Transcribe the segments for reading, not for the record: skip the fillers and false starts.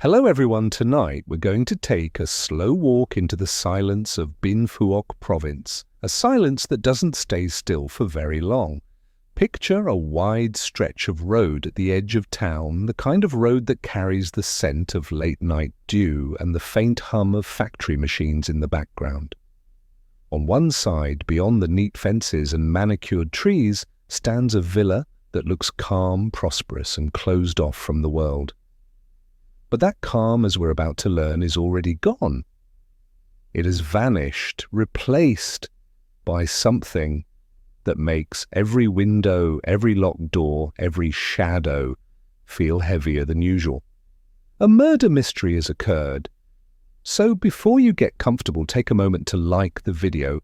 Hello everyone, tonight we're going to take a slow walk into the silence of Bình province, a silence that doesn't stay still for very long. Picture a wide stretch of road at the edge of town, the kind of road that carries the scent of late-night dew and the faint hum of factory machines in the background. On one side, beyond the neat fences and manicured trees, stands a villa that looks calm, prosperous and closed off from the world. But that calm, as we're about to learn, is already gone. It has vanished, replaced by something that makes every window, every locked door, every shadow feel heavier than usual. A murder mystery has occurred. So before you get comfortable, take a moment to like the video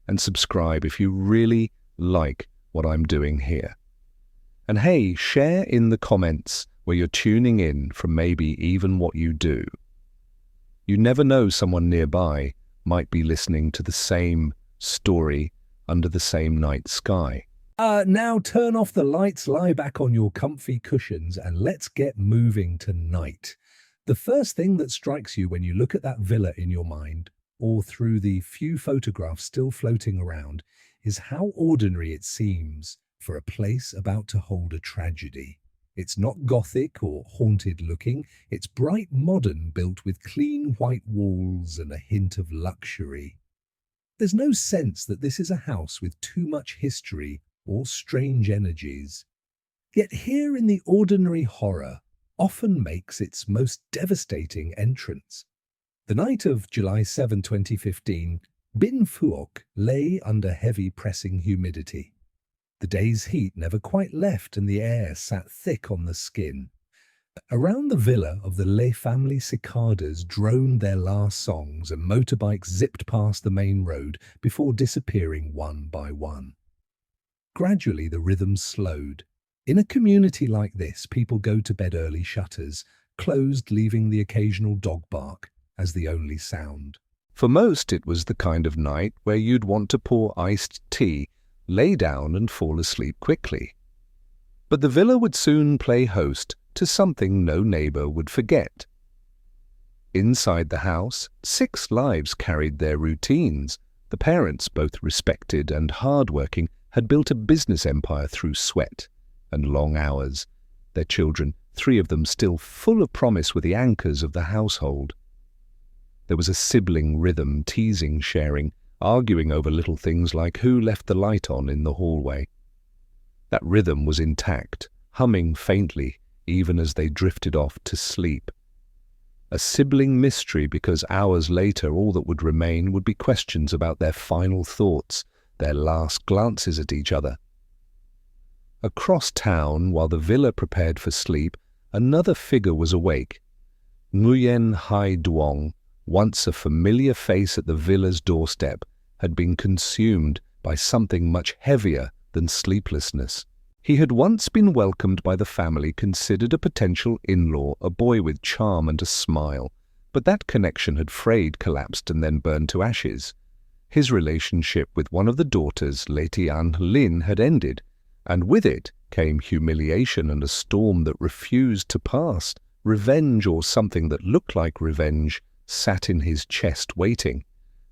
and subscribe if you really like what I'm doing here. And hey, share in the comments where you're tuning in from, maybe even what you do. You never know, someone nearby might be listening to the same story under the same night sky. Now turn off the lights, lie back on your comfy cushions, and let's get moving tonight. The first thing that strikes you when you look at that villa in your mind, or through the few photographs still floating around, is how ordinary it seems for a place about to hold a tragedy. It's not gothic or haunted looking, it's bright modern, built with clean white walls and a hint of luxury. There's no sense that this is a house with too much history or strange energies. Yet here in the ordinary, horror often makes its most devastating entrance. The night of July 7, 2015, Bình Phước lay under heavy pressing humidity. The day's heat never quite left and the air sat thick on the skin. Around the villa of the Le family, cicadas droned their last songs and motorbikes zipped past the main road before disappearing one by one. Gradually the rhythm slowed. In a community like this, people go to bed early, shutters closed, leaving the occasional dog bark as the only sound. For most, it was the kind of night where you'd want to pour iced tea, lay down and fall asleep quickly. But the villa would soon play host to something no neighbor would forget. Inside the house, 6 lives carried their routines. The parents, both respected and hard-working, had built a business empire through sweat and long hours. Their children, 3 of them still full of promise, were the anchors of the household. There was a sibling rhythm, teasing, sharing, arguing over little things like who left the light on in the hallway. That rhythm was intact, humming faintly even as they drifted off to sleep. A sibling mystery, because hours later all that would remain would be questions about their final thoughts, their last glances at each other. Across town, while the villa prepared for sleep, another figure was awake. Nguyễn Hải Dương, once a familiar face at the villa's doorstep, had been consumed by something much heavier than sleeplessness. He had once been welcomed by the family, considered a potential in-law, a boy with charm and a smile, but that connection had frayed, collapsed and then burned to ashes. His relationship with one of the daughters, Lady Lin, had ended, and with it came humiliation and a storm that refused to pass. Revenge, or something that looked like revenge, sat in his chest waiting.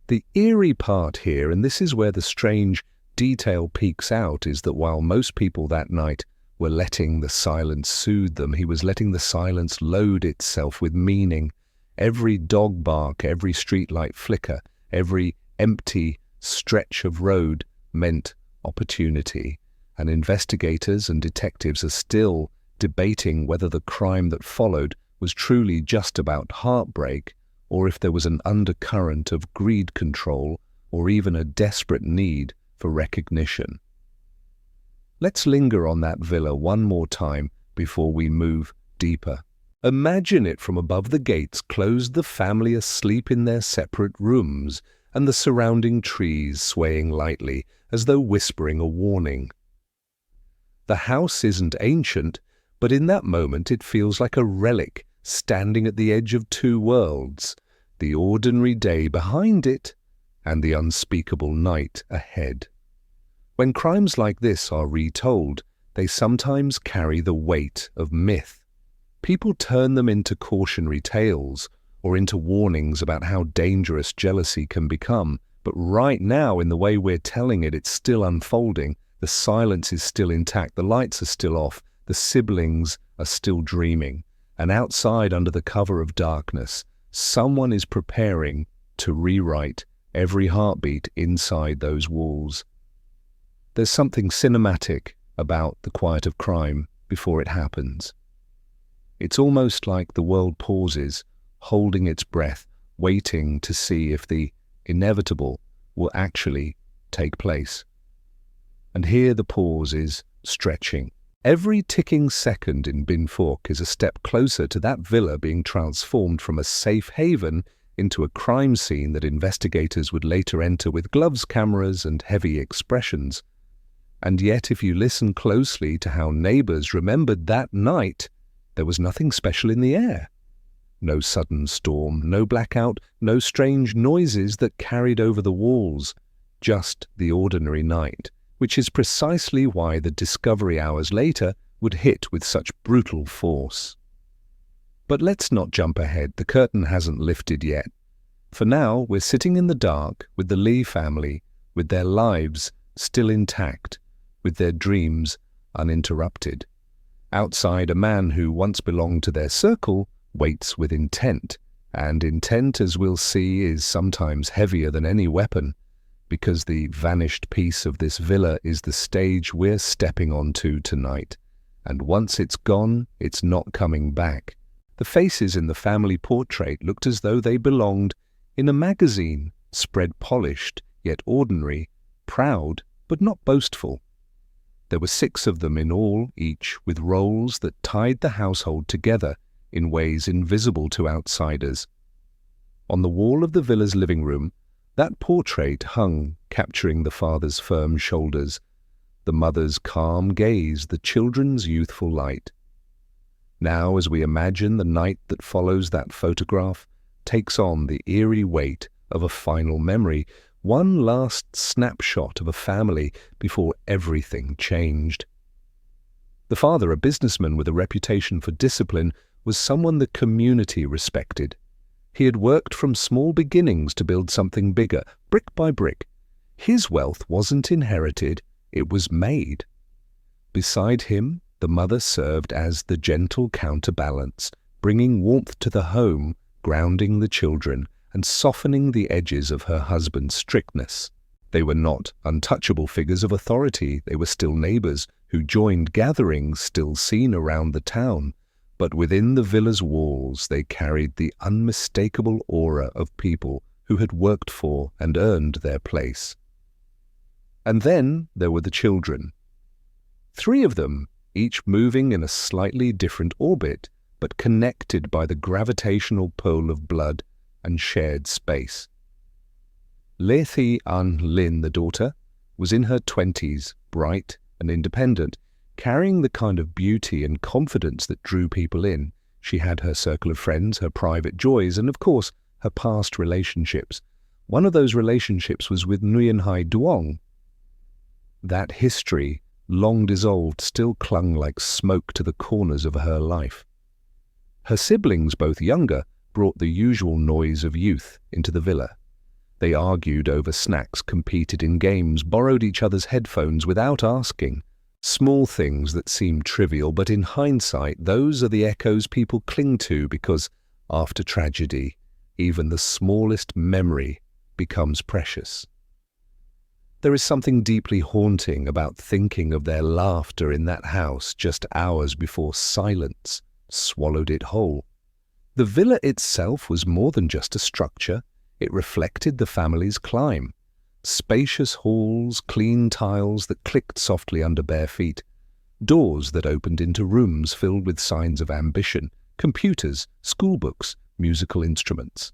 The eerie part here, and this is where the strange detail peeks out, is that while most people that night were letting the silence soothe them, he was letting the silence load itself with meaning. Every dog bark, every streetlight flicker, every empty stretch of road meant opportunity, and investigators and detectives are still debating whether the crime that followed was truly just about heartbreak, or if there was an undercurrent of greed, control, or even a desperate need for recognition. Let's linger on that villa one more time before we move deeper. Imagine it from above the gates, closed, the family asleep in their separate rooms, and the surrounding trees swaying lightly as though whispering a warning. The house isn't ancient, but in that moment it feels like a relic, standing at the edge of 2 worlds, the ordinary day behind it and the unspeakable night ahead. When crimes like this are retold, they sometimes carry the weight of myth. People turn them into cautionary tales or into warnings about how dangerous jealousy can become. But right now, in the way we're telling it, it's still unfolding. The silence is still intact. The lights are still off. The siblings are still dreaming. And outside, under the cover of darkness, someone is preparing to rewrite every heartbeat inside those walls. There's something cinematic about the quiet of crime before it happens. It's almost like the world pauses, holding its breath, waiting to see if the inevitable will actually take place. And here the pause is stretching. Every ticking second in Bình Phước is a step closer to that villa being transformed from a safe haven into a crime scene that investigators would later enter with gloves, cameras, and heavy expressions. And yet, if you listen closely to how neighbors remembered that night, there was nothing special in the air. No sudden storm, no blackout, no strange noises that carried over the walls, just the ordinary night, which is precisely why the discovery hours later would hit with such brutal force. But let's not jump ahead. The curtain hasn't lifted yet. For now, we're sitting in the dark with the Lee family, with their lives still intact, with their dreams uninterrupted. Outside, a man who once belonged to their circle waits with intent, and intent, as we'll see, is sometimes heavier than any weapon, because the vanished piece of this villa is the stage we're stepping onto tonight. And once it's gone, it's not coming back. The faces in the family portrait looked as though they belonged in a magazine, spread polished, yet ordinary, proud, but not boastful. There were 6 of them in all, each with roles that tied the household together in ways invisible to outsiders. On the wall of the villa's living room, that portrait hung, capturing the father's firm shoulders, the mother's calm gaze, the children's youthful light. Now, as we imagine the night that follows that photograph takes on the eerie weight of a final memory, one last snapshot of a family before everything changed. The father, a businessman with a reputation for discipline, was someone the community respected. He had worked from small beginnings to build something bigger, brick by brick. His wealth wasn't inherited, it was made. Beside him, the mother served as the gentle counterbalance, bringing warmth to the home, grounding the children, and softening the edges of her husband's strictness. They were not untouchable figures of authority. They were still neighbors who joined gatherings still seen around the town. But within the villa's walls they carried the unmistakable aura of people who had worked for and earned their place. And then there were the children. 3 of them, each moving in a slightly different orbit, but connected by the gravitational pull of blood and shared space. Lê Thị An Lin, the daughter, was in her 20s, bright and independent, carrying the kind of beauty and confidence that drew people in. She had her circle of friends, her private joys, and of course, her past relationships. One of those relationships was with Nguyễn Hải Dương. That history, long dissolved, still clung like smoke to the corners of her life. Her siblings, both younger, brought the usual noise of youth into the villa. They argued over snacks, competed in games, borrowed each other's headphones without asking. Small things that seem trivial, but in hindsight, those are the echoes people cling to because, after tragedy, even the smallest memory becomes precious. There is something deeply haunting about thinking of their laughter in that house just hours before silence swallowed it whole. The villa itself was more than just a structure. It reflected the family's climb. Spacious halls, clean tiles that clicked softly under bare feet, doors that opened into rooms filled with signs of ambition, computers, schoolbooks, musical instruments.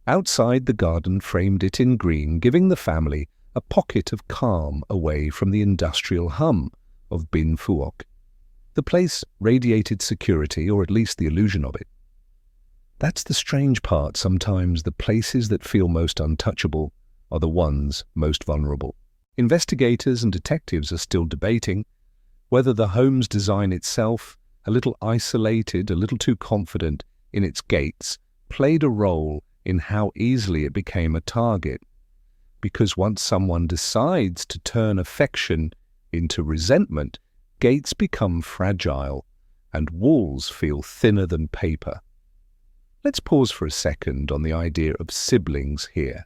Outside, the garden framed it in green, giving the family a pocket of calm away from the industrial hum of Bình Phước. The place radiated security, or at least the illusion of it. That's the strange part. Sometimes the places that feel most untouchable are the ones most vulnerable. Investigators and detectives are still debating whether the home's design itself a little isolated, a little too confident in its gates, played a role in how easily it became a target. Because once someone decides to turn affection into resentment, gates become fragile and walls feel thinner than paper. Let's pause for a second on the idea of siblings here.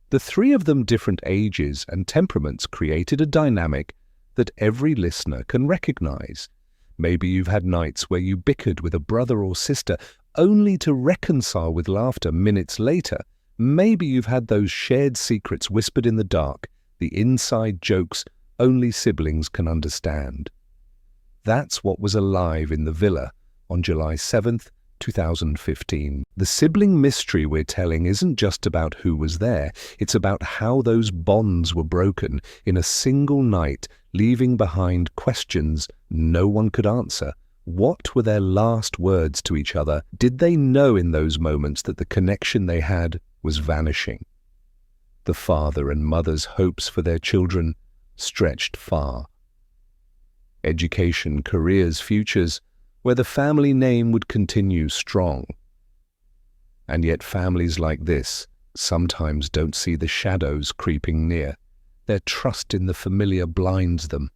The three of them, different ages and temperaments, created a dynamic that every listener can recognize. Maybe you've had nights where you bickered with a brother or sister only to reconcile with laughter minutes later. Maybe you've had those shared secrets whispered in the dark, the inside jokes only siblings can understand. That's what was alive in the villa on July 7th, 2015. The sibling mystery we're telling isn't just about who was there, it's about how those bonds were broken in a single night, leaving behind questions no one could answer. What were their last words to each other? Did they know in those moments that the connection they had was vanishing? The father and mother's hopes for their children stretched far. Education, careers, futures, where the family name would continue strong. And yet families like this sometimes don't see the shadows creeping near. Their trust in the familiar blinds them.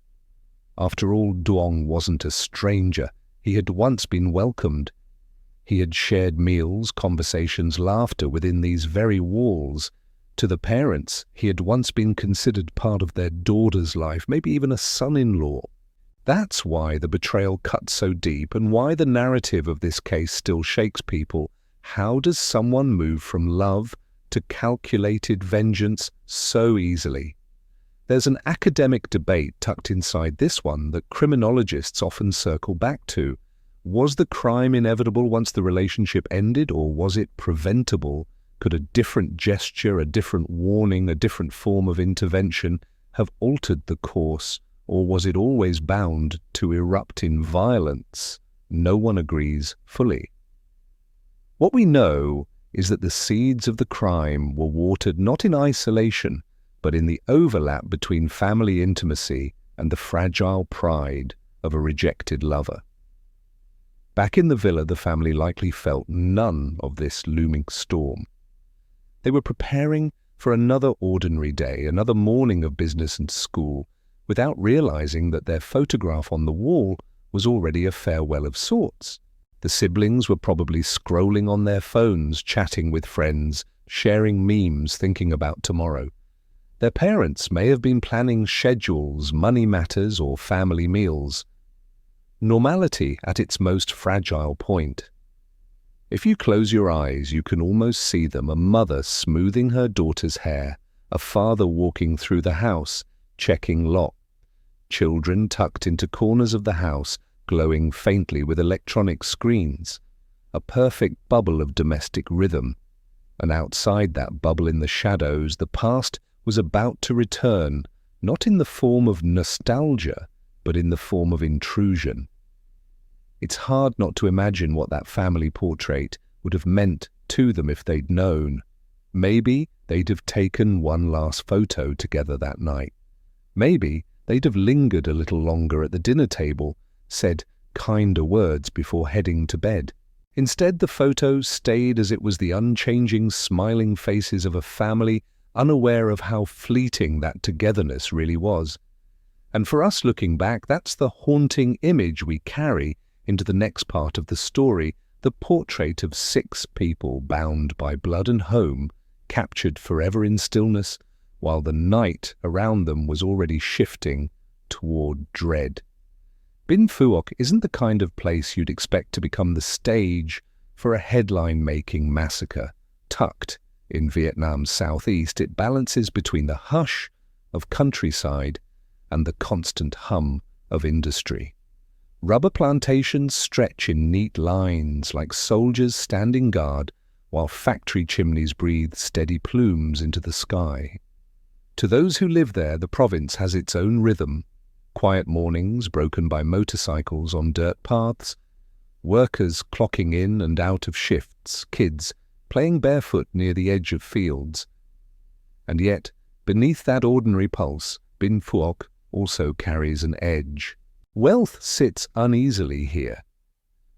After all, Duong wasn't a stranger. He had once been welcomed. He had shared meals, conversations, laughter within these very walls. To the parents, he had once been considered part of their daughter's life, maybe even a son-in-law. That's why the betrayal cuts so deep and why the narrative of this case still shakes people. How does someone move from love to calculated vengeance so easily? There's an academic debate tucked inside this one that criminologists often circle back to. Was the crime inevitable once the relationship ended, or was it preventable? Could a different gesture, a different warning, a different form of intervention have altered the course? Or was it always bound to erupt in violence? No one agrees fully. What we know is that the seeds of the crime were watered not in isolation, but in the overlap between family intimacy and the fragile pride of a rejected lover. Back in the villa, the family likely felt none of this looming storm. They were preparing for another ordinary day, another morning of business and school, without realizing that their photograph on the wall was already a farewell of sorts. The siblings were probably scrolling on their phones, chatting with friends, sharing memes, thinking about tomorrow. Their parents may have been planning schedules, money matters, or family meals. Normality at its most fragile point. If you close your eyes, you can almost see them, a mother smoothing her daughter's hair, a father walking through the house, checking lock, children tucked into corners of the house, glowing faintly with electronic screens, a perfect bubble of domestic rhythm. And outside that bubble in the shadows, the past was about to return, not in the form of nostalgia, but in the form of intrusion. It's hard not to imagine what that family portrait would have meant to them if they'd known. Maybe they'd have taken one last photo together that night. Maybe they'd have lingered a little longer at the dinner table, said kinder words before heading to bed. Instead, the photo stayed as it was, the unchanging, smiling faces of a family unaware of how fleeting that togetherness really was. And for us looking back, that's the haunting image we carry into the next part of the story, the portrait of 6 people bound by blood and home, captured forever in stillness, while the night around them was already shifting toward dread. Bình Phước isn't the kind of place you'd expect to become the stage for a headline-making massacre. Tucked in Vietnam's southeast, it balances between the hush of countryside and the constant hum of industry. Rubber plantations stretch in neat lines like soldiers standing guard, while factory chimneys breathe steady plumes into the sky. To those who live there, the province has its own rhythm. Quiet mornings broken by motorcycles on dirt paths, workers clocking in and out of shifts, kids playing barefoot near the edge of fields. And yet, beneath that ordinary pulse, Bình Phước also carries an edge. Wealth sits uneasily here,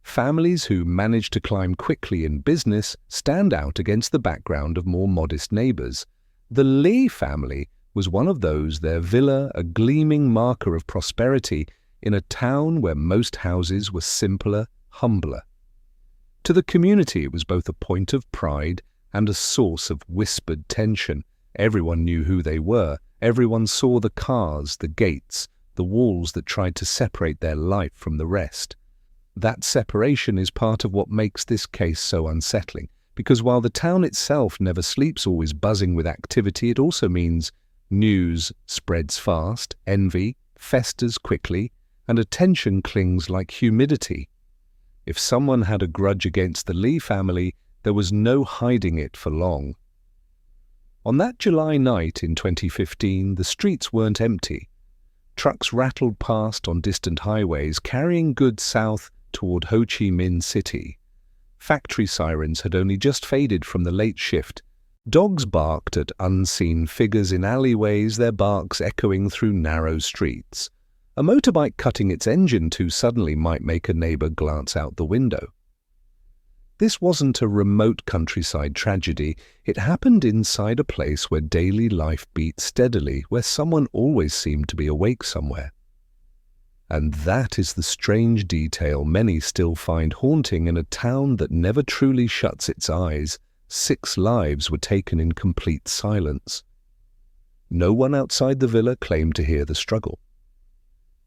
Families who manage to climb quickly in business stand out against the background of more modest neighbours. The Lee family was one of those, their villa a gleaming marker of prosperity in a town where most houses were simpler, humbler. To the community it was both a point of pride and a source of whispered tension. Everyone knew who they were. Everyone saw the cars, the gates, the walls that tried to separate their life from the rest. That separation is part of what makes this case so unsettling, because while the town itself never sleeps, always buzzing with activity, it also means news spreads fast, envy festers quickly, and attention clings like humidity. If someone had a grudge against the Lee family, there was no hiding it for long. On that July night in 2015, the streets weren't empty. Trucks rattled past on distant highways, carrying goods south toward Ho Chi Minh City. Factory sirens had only just faded from the late shift. Dogs barked at unseen figures in alleyways, their barks echoing through narrow streets. A motorbike cutting its engine too suddenly might make a neighbour glance out the window. This wasn't a remote countryside tragedy. It happened inside a place where daily life beat steadily, where someone always seemed to be awake somewhere. And that is the strange detail many still find haunting in a town that never truly shuts its eyes. 6 lives were taken in complete silence. No one outside the villa claimed to hear the struggle.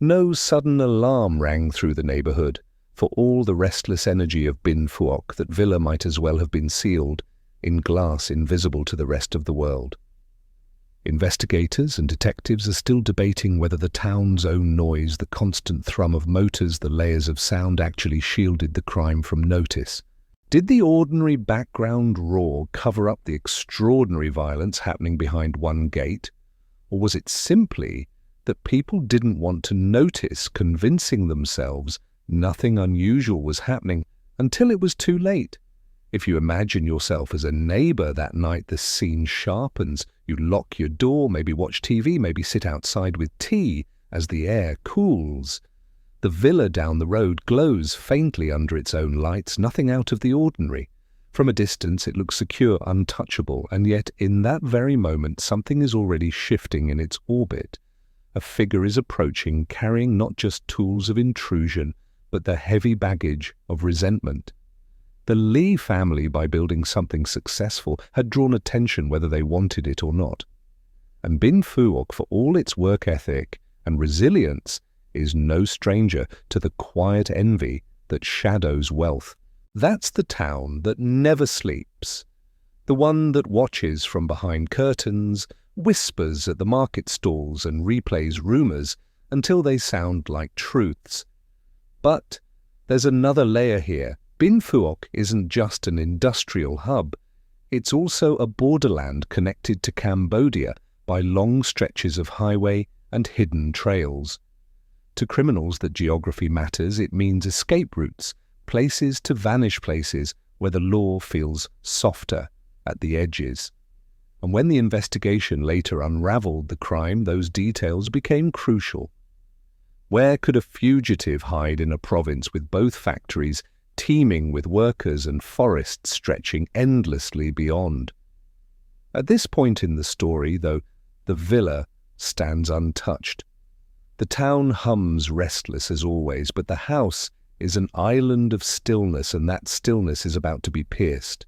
No sudden alarm rang through the neighbourhood. For all the restless energy of Bình Phước, that villa might as well have been sealed in glass invisible to the rest of the world. Investigators and detectives are still debating whether the town's own noise, the constant thrum of motors, the layers of sound actually shielded the crime from notice. Did the ordinary background roar cover up the extraordinary violence happening behind one gate? Or was it simply that people didn't want to notice, convincing themselves nothing unusual was happening until it was too late? If you imagine yourself as a neighbour that night, the scene sharpens. You lock your door, maybe watch TV, maybe sit outside with tea as the air cools. The villa down the road glows faintly under its own lights, nothing out of the ordinary. From a distance it looks secure, untouchable, and yet in that very moment something is already shifting in its orbit. A figure is approaching, carrying not just tools of intrusion, but the heavy baggage of resentment. The Lee family, by building something successful, had drawn attention whether they wanted it or not. And Bình Phước, for all its work ethic and resilience, is no stranger to the quiet envy that shadows wealth. That's the town that never sleeps, the one that watches from behind curtains, whispers at the market stalls and replays rumours until they sound like truths. But there's another layer here. Bình Phước isn't just an industrial hub. It's also a borderland connected to Cambodia by long stretches of highway and hidden trails. To criminals that geography matters, it means escape routes, places to vanish, places where the law feels softer at the edges. And when the investigation later unravelled the crime, those details became crucial. Where could a fugitive hide in a province with both factories teeming with workers and forests stretching endlessly beyond? At this point in the story, though, the villa stands untouched. The town hums restless as always, but the house is an island of stillness, and that stillness is about to be pierced.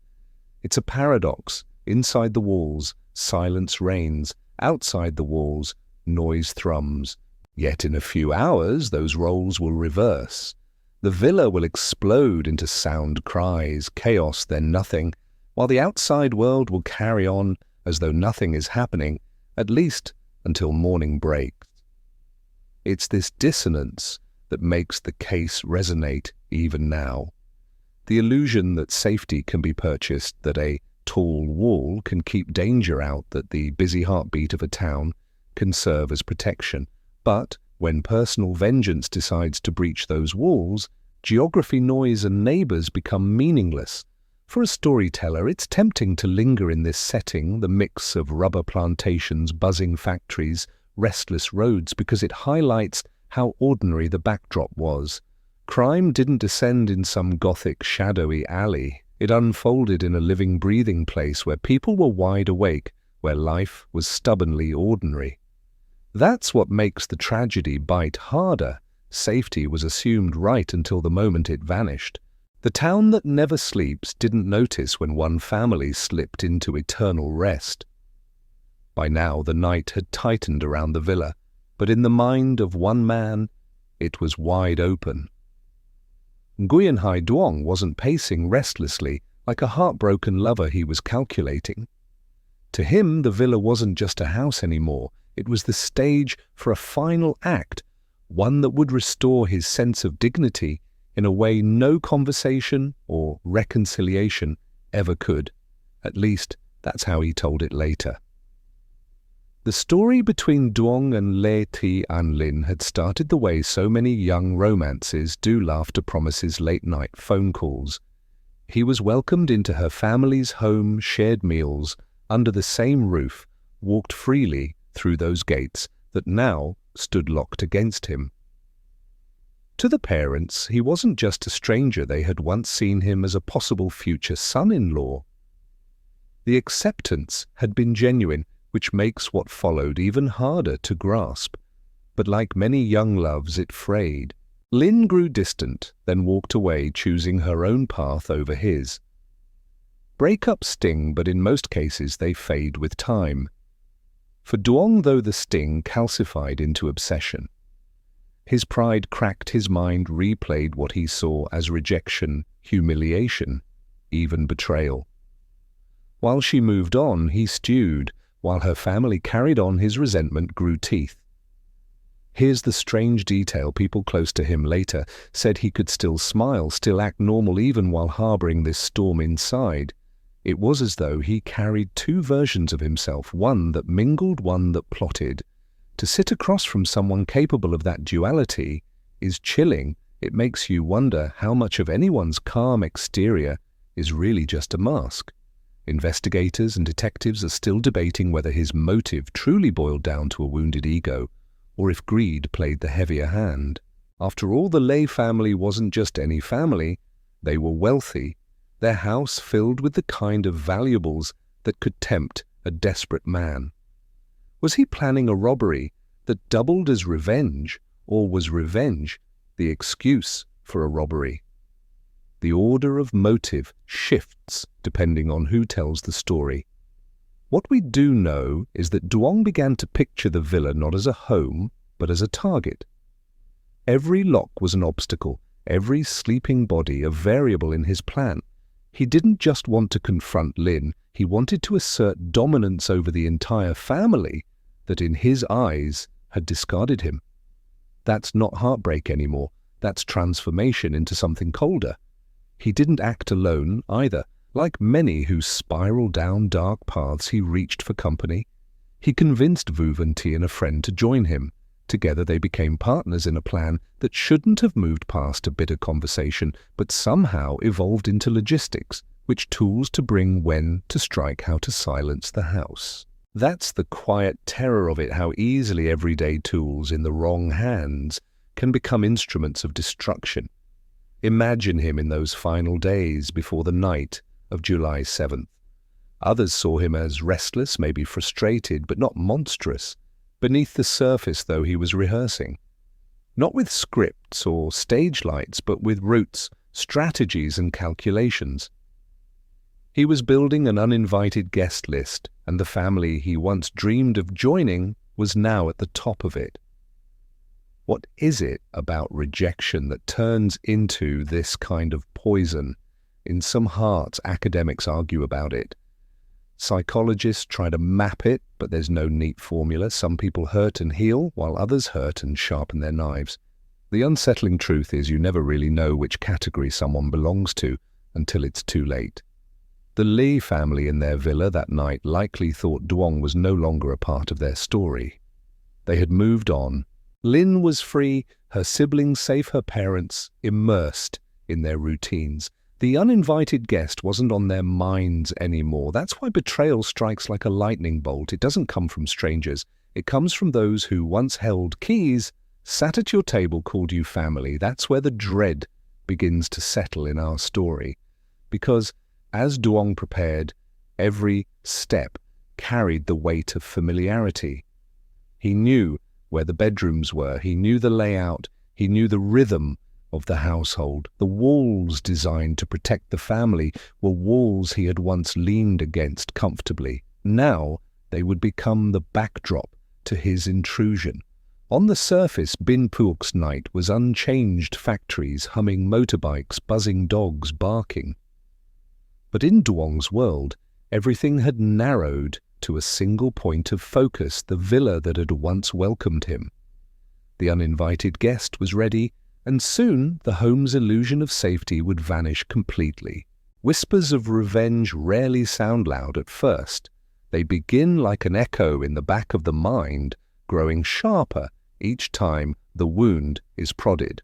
It's a paradox. Inside the walls, silence reigns. Outside the walls, noise thrums. Yet in a few hours, those roles will reverse. The villa will explode into sound cries, chaos, then nothing, while the outside world will carry on as though nothing is happening, at least until morning breaks. It's this dissonance that makes the case resonate even now. The illusion that safety can be purchased, that a tall wall can keep danger out, that the busy heartbeat of a town can serve as protection. But when personal vengeance decides to breach those walls, geography, noise, and neighbours become meaningless. For a storyteller, it's tempting to linger in this setting, the mix of rubber plantations, buzzing factories, restless roads, because it highlights how ordinary the backdrop was. Crime didn't descend in some gothic, shadowy alley. It unfolded in a living, breathing place where people were wide awake, where life was stubbornly ordinary. That's what makes the tragedy bite harder. Safety was assumed right until the moment it vanished. The town that never sleeps didn't notice when one family slipped into eternal rest. By now the night had tightened around the villa, but in the mind of one man, it was wide open. Nguyễn Hải Dương wasn't pacing restlessly like a heartbroken lover he was calculating. To him, the villa wasn't just a house anymore. It was the stage for a final act, one that would restore his sense of dignity in a way no conversation or reconciliation ever could. At least, that's how he told it later. The story between Duong and Lê Thị An Linh had started the way so many young romances do after promises late-night phone calls. He was welcomed into her family's home, shared meals, under the same roof, walked freely through those gates that now stood locked against him. To the parents, he wasn't just a stranger. They had once seen him as a possible future son-in-law. The acceptance had been genuine, which makes what followed even harder to grasp. But like many young loves, it frayed. Linh grew distant, then walked away, choosing her own path over his. Breakups sting, but in most cases they fade with time. For Duong, though, the sting calcified into obsession. His pride cracked his mind, replayed what he saw as rejection, humiliation, even betrayal. While she moved on, he stewed. While her family carried on, his resentment grew teeth. Here's the strange detail. People close to him later said he could still smile, still act normal even while harboring this storm inside. It was as though he carried two versions of himself, one that mingled, one that plotted. To sit across from someone capable of that duality is chilling. It makes you wonder how much of anyone's calm exterior is really just a mask. Investigators and detectives are still debating whether his motive truly boiled down to a wounded ego, or if greed played the heavier hand. After all, the Lê family wasn't just any family. They were wealthy, their house filled with the kind of valuables that could tempt a desperate man. Was he planning a robbery that doubled as revenge, or was revenge the excuse for a robbery? The order of motive shifts depending on who tells the story. What we do know is that Duong began to picture the villa not as a home, but as a target. Every lock was an obstacle, every sleeping body a variable in his plan. He didn't just want to confront Linh, he wanted to assert dominance over the entire family that in his eyes had discarded him. That's not heartbreak anymore, that's transformation into something colder. He didn't act alone either. Like many who spiral down dark paths, he reached for company. He convinced Vu Van T and a friend to join him. Together they became partners in a plan that shouldn't have moved past a bitter conversation, but somehow evolved into logistics, which tools to bring, when to strike, how to silence the house. That's the quiet terror of it, how easily everyday tools in the wrong hands can become instruments of destruction. Imagine him in those final days before the night of July 7th. Others saw him as restless, maybe frustrated, but not monstrous. Beneath the surface, though, he was rehearsing. Not with scripts or stage lights, but with routes, strategies and calculations. He was building an uninvited guest list, and the family he once dreamed of joining was now at the top of it. What is it about rejection that turns into this kind of poison? In some hearts, academics argue about it. Psychologists try to map it, but there's no neat formula. Some people hurt and heal, while others hurt and sharpen their knives. The unsettling truth is you never really know which category someone belongs to until it's too late. The Lê family in their villa that night likely thought Duong was no longer a part of their story. They had moved on. Linh was free, her siblings safe, her parents immersed in their routines. The uninvited guest wasn't on their minds anymore. That's why betrayal strikes like a lightning bolt. It doesn't come from strangers. It comes from those who once held keys sat at your table called you family. That's where the dread begins to settle in our story. Because, as Duong prepared, every step carried the weight of familiarity. He knew where the bedrooms were, he knew the layout, he knew the rhythm of the household. The walls designed to protect the family were walls he had once leaned against comfortably. Now they would become the backdrop to his intrusion. On the surface, Bin Phuoc's night was unchanged: factories, humming motorbikes, buzzing dogs, barking. But in Duong's world, everything had narrowed to a single point of focus: the villa that had once welcomed him. The uninvited guest was ready, and soon the home's illusion of safety would vanish completely. Whispers of revenge rarely sound loud at first. They begin like an echo in the back of the mind, growing sharper each time the wound is prodded.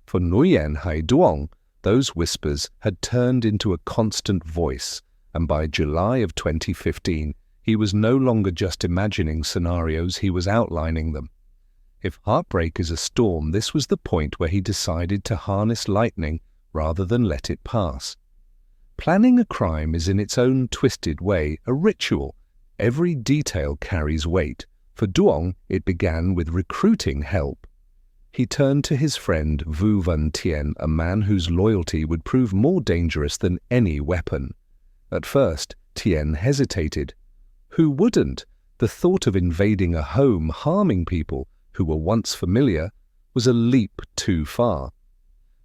For Nguyen Hai Duong, those whispers had turned into a constant voice, and by July of 2015, he was no longer just imagining scenarios, he was outlining them. If heartbreak is a storm, this was the point where he decided to harness lightning rather than let it pass. Planning a crime is in its own twisted way a ritual. Every detail carries weight. For Duong, it began with recruiting help. He turned to his friend Vu Van Tien, a man whose loyalty would prove more dangerous than any weapon. At first, Tien hesitated. Who wouldn't? The thought of invading a home, harming people who were once familiar, was a leap too far.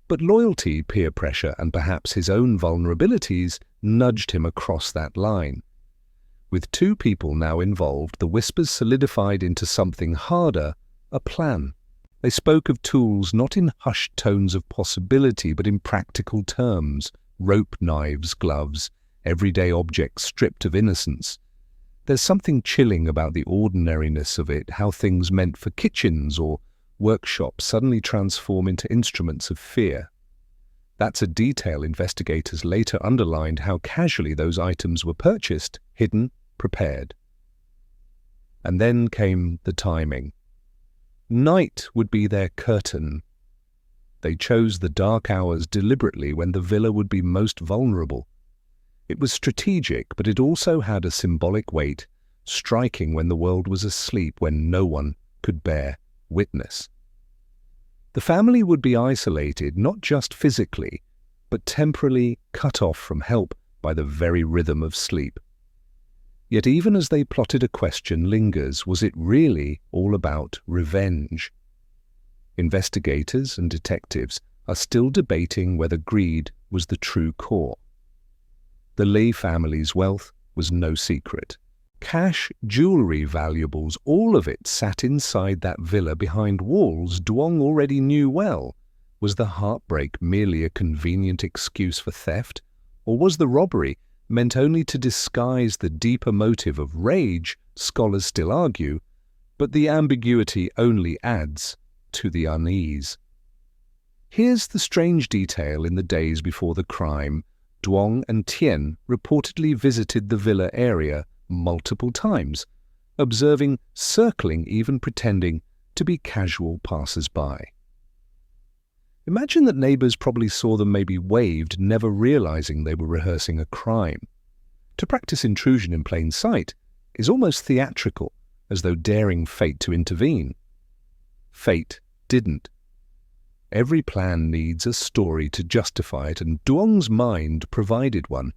But loyalty, peer pressure, and perhaps his own vulnerabilities nudged him across that line. With two people now involved, the whispers solidified into something harder: a plan. They spoke of tools not in hushed tones of possibility, but in practical terms: rope, knives, gloves, everyday objects stripped of innocence. There's something chilling about the ordinariness of it, how things meant for kitchens or workshops suddenly transform into instruments of fear. That's a detail investigators later underlined: how casually those items were purchased, hidden, prepared. And then came the timing. Night would be their curtain. They chose the dark hours deliberately, when the villa would be most vulnerable. It was strategic, but it also had a symbolic weight, striking when the world was asleep, when no one could bear witness. The family would be isolated, not just physically, but temporarily cut off from help by the very rhythm of sleep. Yet even as they plotted, a question lingers: was it really all about revenge? Investigators and detectives are still debating whether greed was the true core. The Lee family's wealth was no secret. Cash, jewelry, valuables, all of it sat inside that villa behind walls Duong already knew well. Was the heartbreak merely a convenient excuse for theft? Or was the robbery meant only to disguise the deeper motive of rage? Scholars still argue, but the ambiguity only adds to the unease. Here's the strange detail: in the days before the crime, Duong and Tien reportedly visited the villa area multiple times, observing, circling, even pretending to be casual passers-by. Imagine that neighbors probably saw them, maybe waved, never realizing they were rehearsing a crime. To practice intrusion in plain sight is almost theatrical, as though daring fate to intervene. Fate didn't. Every plan needs a story to justify it, and Duong's mind provided one.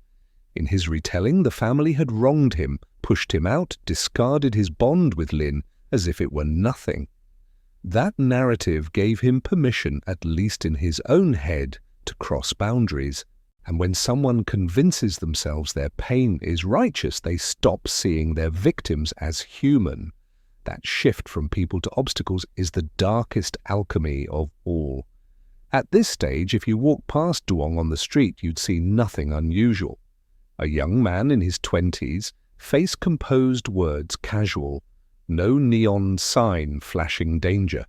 In his retelling, the family had wronged him, pushed him out, discarded his bond with Lin as if it were nothing. That narrative gave him permission, at least in his own head, to cross boundaries. And when someone convinces themselves their pain is righteous, they stop seeing their victims as human. That shift from people to obstacles is the darkest alchemy of all. At this stage, if you walk past Duong on the street, you'd see nothing unusual. A young man in his 20s, face composed, words casual, no neon sign flashing danger.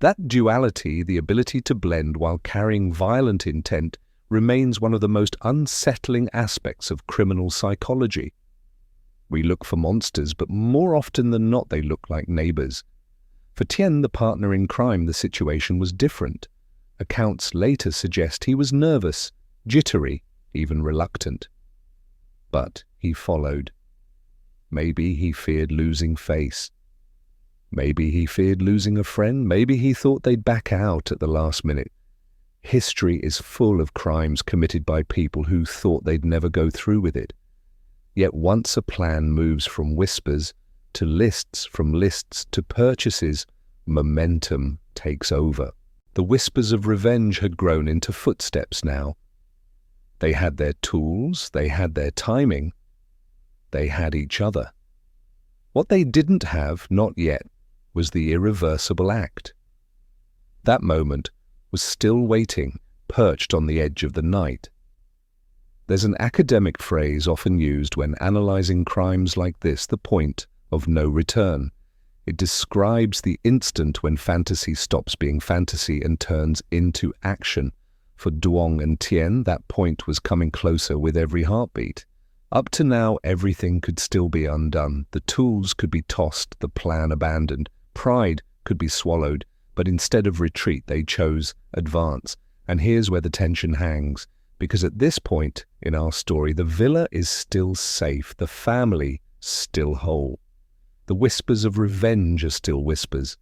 That duality, the ability to blend while carrying violent intent, remains one of the most unsettling aspects of criminal psychology. We look for monsters, but more often than not they look like neighbors. For Tien, the partner in crime, the situation was different. Accounts later suggest he was nervous, jittery, even reluctant. But he followed. Maybe he feared losing face. Maybe he feared losing a friend. Maybe he thought they'd back out at the last minute. History is full of crimes committed by people who thought they'd never go through with it. Yet once a plan moves from whispers to lists, from lists to purchases, momentum takes over. The whispers of revenge had grown into footsteps now. They had their tools, they had their timing, they had each other. What they didn't have, not yet, was the irreversible act. That moment was still waiting, perched on the edge of the night. There's an academic phrase often used when analyzing crimes like this, the point of no return. It describes the instant when fantasy stops being fantasy and turns into action. For Duong and Tien, that point was coming closer with every heartbeat. Up to now, everything could still be undone. The tools could be tossed, the plan abandoned. Pride could be swallowed, but instead of retreat, they chose advance. And here's where the tension hangs. Because at this point in our story, the villa is still safe, the family still whole. The whispers of revenge are still whispers.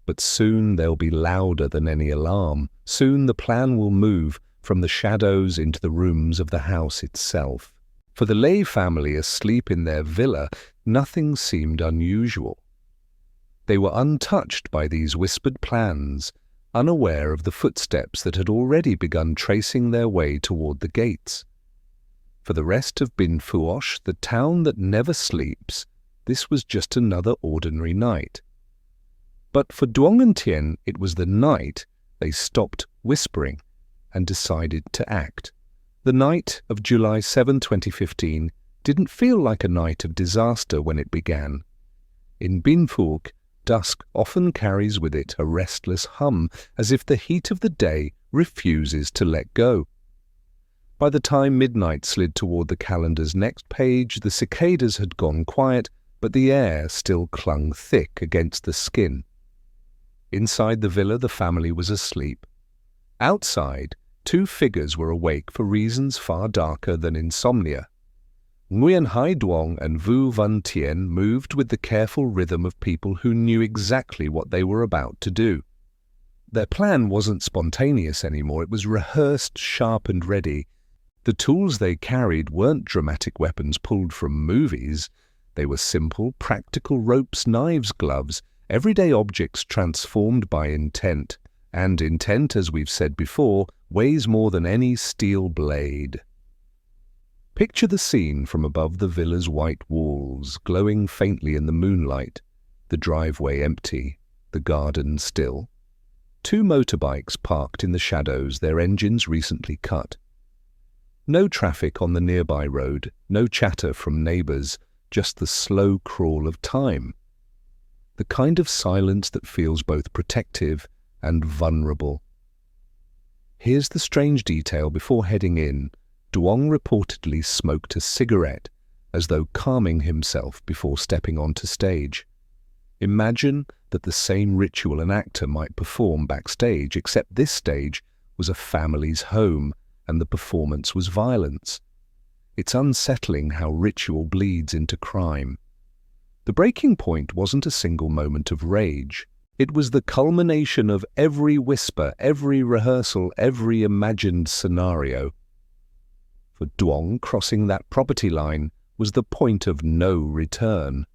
But soon they'll be louder than any alarm. Soon the plan will move from the shadows into the rooms of the house itself. For the Lei family asleep in their villa, nothing seemed unusual. They were untouched by these whispered plans, unaware of the footsteps that had already begun tracing their way toward the gates. For the rest of Bin Phuoc, the town that never sleeps, this was just another ordinary night. But for Duong and Tien, it was the night they stopped whispering and decided to act. The night of July 7, 2015 didn't feel like a night of disaster when it began. In Bin Phuoc, dusk often carries with it a restless hum, as if the heat of the day refuses to let go. By the time midnight slid toward the calendar's next page, the cicadas had gone quiet, but the air still clung thick against the skin. Inside the villa, the family was asleep. Outside, two figures were awake for reasons far darker than insomnia. Nguyễn Hải Dương and Vu Van Tien moved with the careful rhythm of people who knew exactly what they were about to do. Their plan wasn't spontaneous anymore, it was rehearsed, sharp and ready. The tools they carried weren't dramatic weapons pulled from movies. They were simple, practical ropes, knives, gloves, everyday objects transformed by intent. And intent, as we've said before, weighs more than any steel blade. Picture the scene from above the villa's white walls, glowing faintly in the moonlight, the driveway empty, the garden still. Two motorbikes parked in the shadows, their engines recently cut. No traffic on the nearby road, no chatter from neighbors, just the slow crawl of time. The kind of silence that feels both protective and vulnerable. Here's the strange detail: before heading in, Duong reportedly smoked a cigarette, as though calming himself before stepping onto stage. Imagine that the same ritual an actor might perform backstage, except this stage was a family's home, and the performance was violence. It's unsettling how ritual bleeds into crime. The breaking point wasn't a single moment of rage. It was the culmination of every whisper, every rehearsal, every imagined scenario. For Duong, crossing that property line was the point of no return.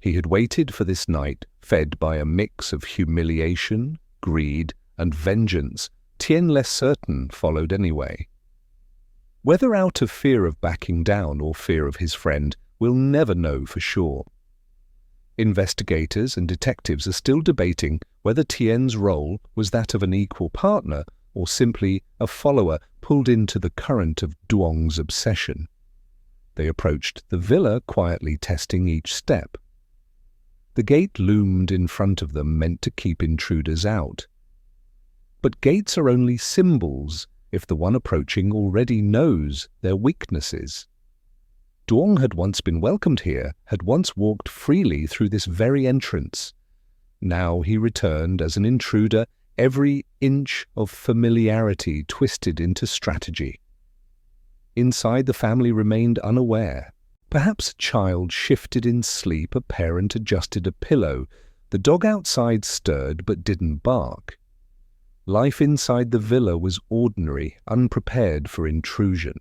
He had waited for this night, fed by a mix of humiliation, greed, and vengeance. Tien, less certain, followed anyway. Whether out of fear of backing down or fear of his friend, we'll never know for sure. Investigators and detectives are still debating whether Tien's role was that of an equal partner or simply a follower pulled into the current of Duong's obsession. They approached the villa, quietly testing each step. The gate loomed in front of them, meant to keep intruders out. But gates are only symbols if the one approaching already knows their weaknesses. Duong had once been welcomed here, had once walked freely through this very entrance. Now he returned as an intruder, every inch of familiarity twisted into strategy. Inside, the family remained unaware. Perhaps a child shifted in sleep, a parent adjusted a pillow. The dog outside stirred but didn't bark. Life inside the villa was ordinary, unprepared for intrusion.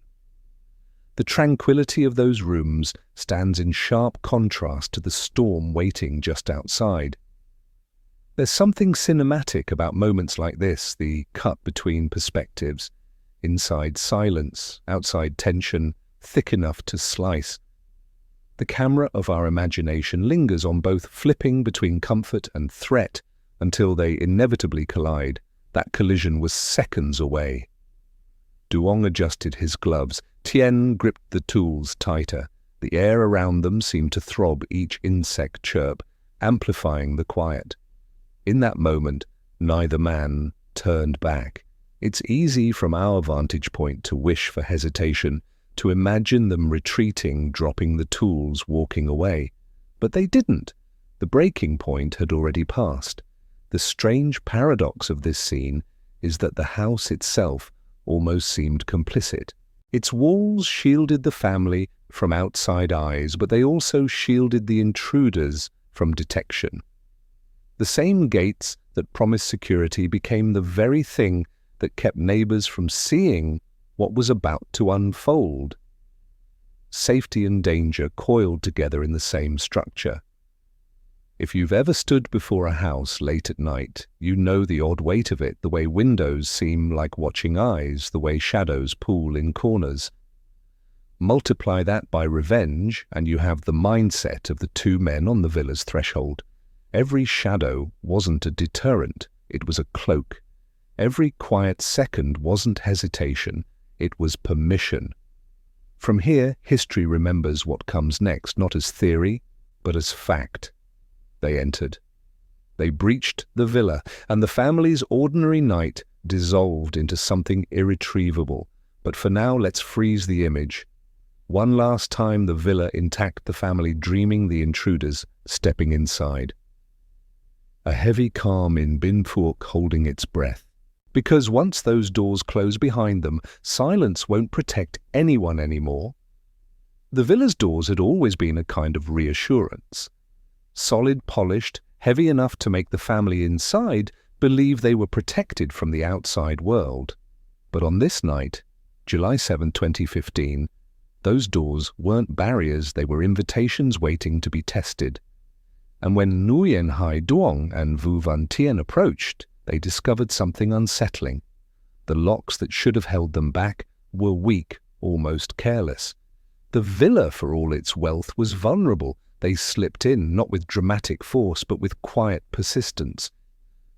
The tranquility of those rooms stands in sharp contrast to the storm waiting just outside. There's something cinematic about moments like this, the cut between perspectives. Inside silence, outside tension, thick enough to slice. The camera of our imagination lingers on both, flipping between comfort and threat until they inevitably collide. That collision was seconds away. Duong adjusted his gloves. Tien gripped the tools tighter. The air around them seemed to throb each insect chirp, amplifying the quiet. In that moment, neither man turned back. It's easy from our vantage point to wish for hesitation, to imagine them retreating, dropping the tools, walking away. But they didn't. The breaking point had already passed. The strange paradox of this scene is that the house itself almost seemed complicit. Its walls shielded the family from outside eyes, but they also shielded the intruders from detection. The same gates that promised security became the very thing that kept neighbors from seeing what was about to unfold. Safety and danger coiled together in the same structure. If you've ever stood before a house late at night, you know the odd weight of it, the way windows seem like watching eyes, the way shadows pool in corners. Multiply that by revenge, and you have the mindset of the two men on the villa's threshold. Every shadow wasn't a deterrent, it was a cloak. Every quiet second wasn't hesitation, it was permission. From here, history remembers what comes next, not as theory, but as fact. They entered. They breached the villa, and the family's ordinary night dissolved into something irretrievable. But for now, let's freeze the image. One last time the villa intact, the family dreaming, the intruders stepping inside. A heavy calm in Bình Phước holding its breath. Because once those doors close behind them, silence won't protect anyone anymore. The villa's doors had always been a kind of reassurance. Solid, polished, heavy enough to make the family inside believe they were protected from the outside world. But on this night, July 7, 2015, those doors weren't barriers, they were invitations waiting to be tested. And when Nguyen Hai Duong and Vu Van Tien approached, they discovered something unsettling. The locks that should have held them back were weak, almost careless. The villa, for all its wealth, was vulnerable. They slipped in, not with dramatic force, but with quiet persistence.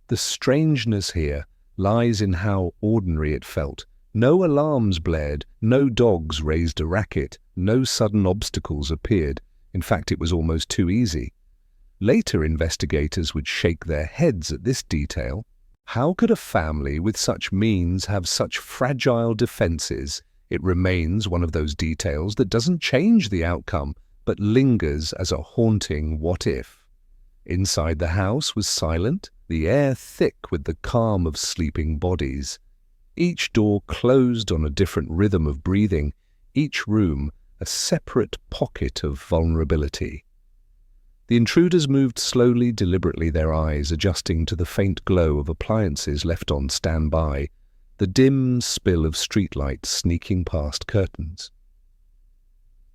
The strangeness here lies in how ordinary it felt. No alarms blared, no dogs raised a racket, no sudden obstacles appeared. In fact, it was almost too easy. Later investigators would shake their heads at this detail. How could a family with such means have such fragile defenses? It remains one of those details that doesn't change the outcome, but lingers as a haunting what-if. Inside the house was silent, the air thick with the calm of sleeping bodies. Each door closed on a different rhythm of breathing, each room a separate pocket of vulnerability. The intruders moved slowly, deliberately, their eyes adjusting to the faint glow of appliances left on standby, the dim spill of streetlights sneaking past curtains.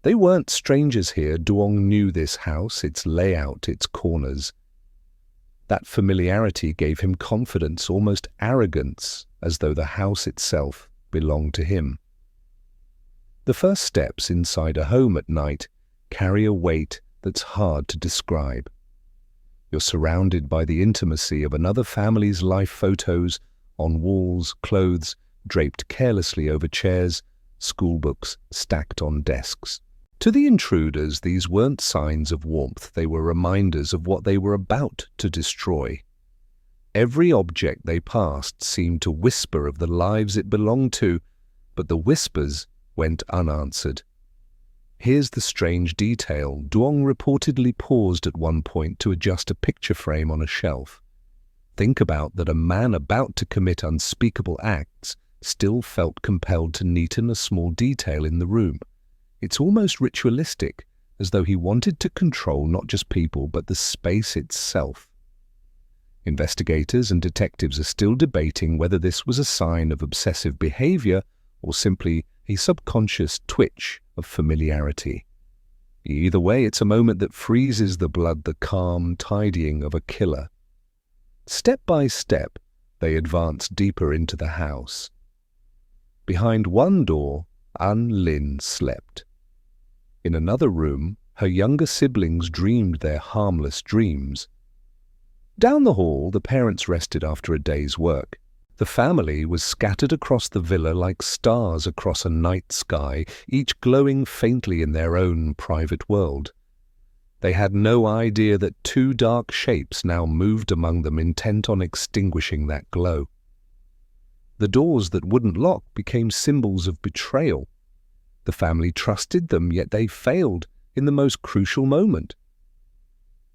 They weren't strangers here. Duong knew this house, its layout, its corners. That familiarity gave him confidence, almost arrogance, as though the house itself belonged to him. The first steps inside a home at night carry a weight that's hard to describe. You're surrounded by the intimacy of another family's life photos on walls, clothes draped carelessly over chairs, schoolbooks stacked on desks. To the intruders, these weren't signs of warmth, they were reminders of what they were about to destroy. Every object they passed seemed to whisper of the lives it belonged to, but the whispers went unanswered. Here's the strange detail. Duong reportedly paused at one point to adjust a picture frame on a shelf. Think about that, a man about to commit unspeakable acts still felt compelled to neaten a small detail in the room. It's almost ritualistic, as though he wanted to control not just people but the space itself. Investigators and detectives are still debating whether this was a sign of obsessive behavior or simply a subconscious twitch of familiarity. Either way, it's a moment that freezes the blood, the calm tidying of a killer. Step by step, they advance deeper into the house. Behind one door, Lin slept. In another room, her younger siblings dreamed their harmless dreams. Down the hall, the parents rested after a day's work. The family was scattered across the villa like stars across a night sky, each glowing faintly in their own private world. They had no idea that two dark shapes now moved among them, intent on extinguishing that glow. The doors that wouldn't lock became symbols of betrayal. The family trusted them, yet they failed in the most crucial moment.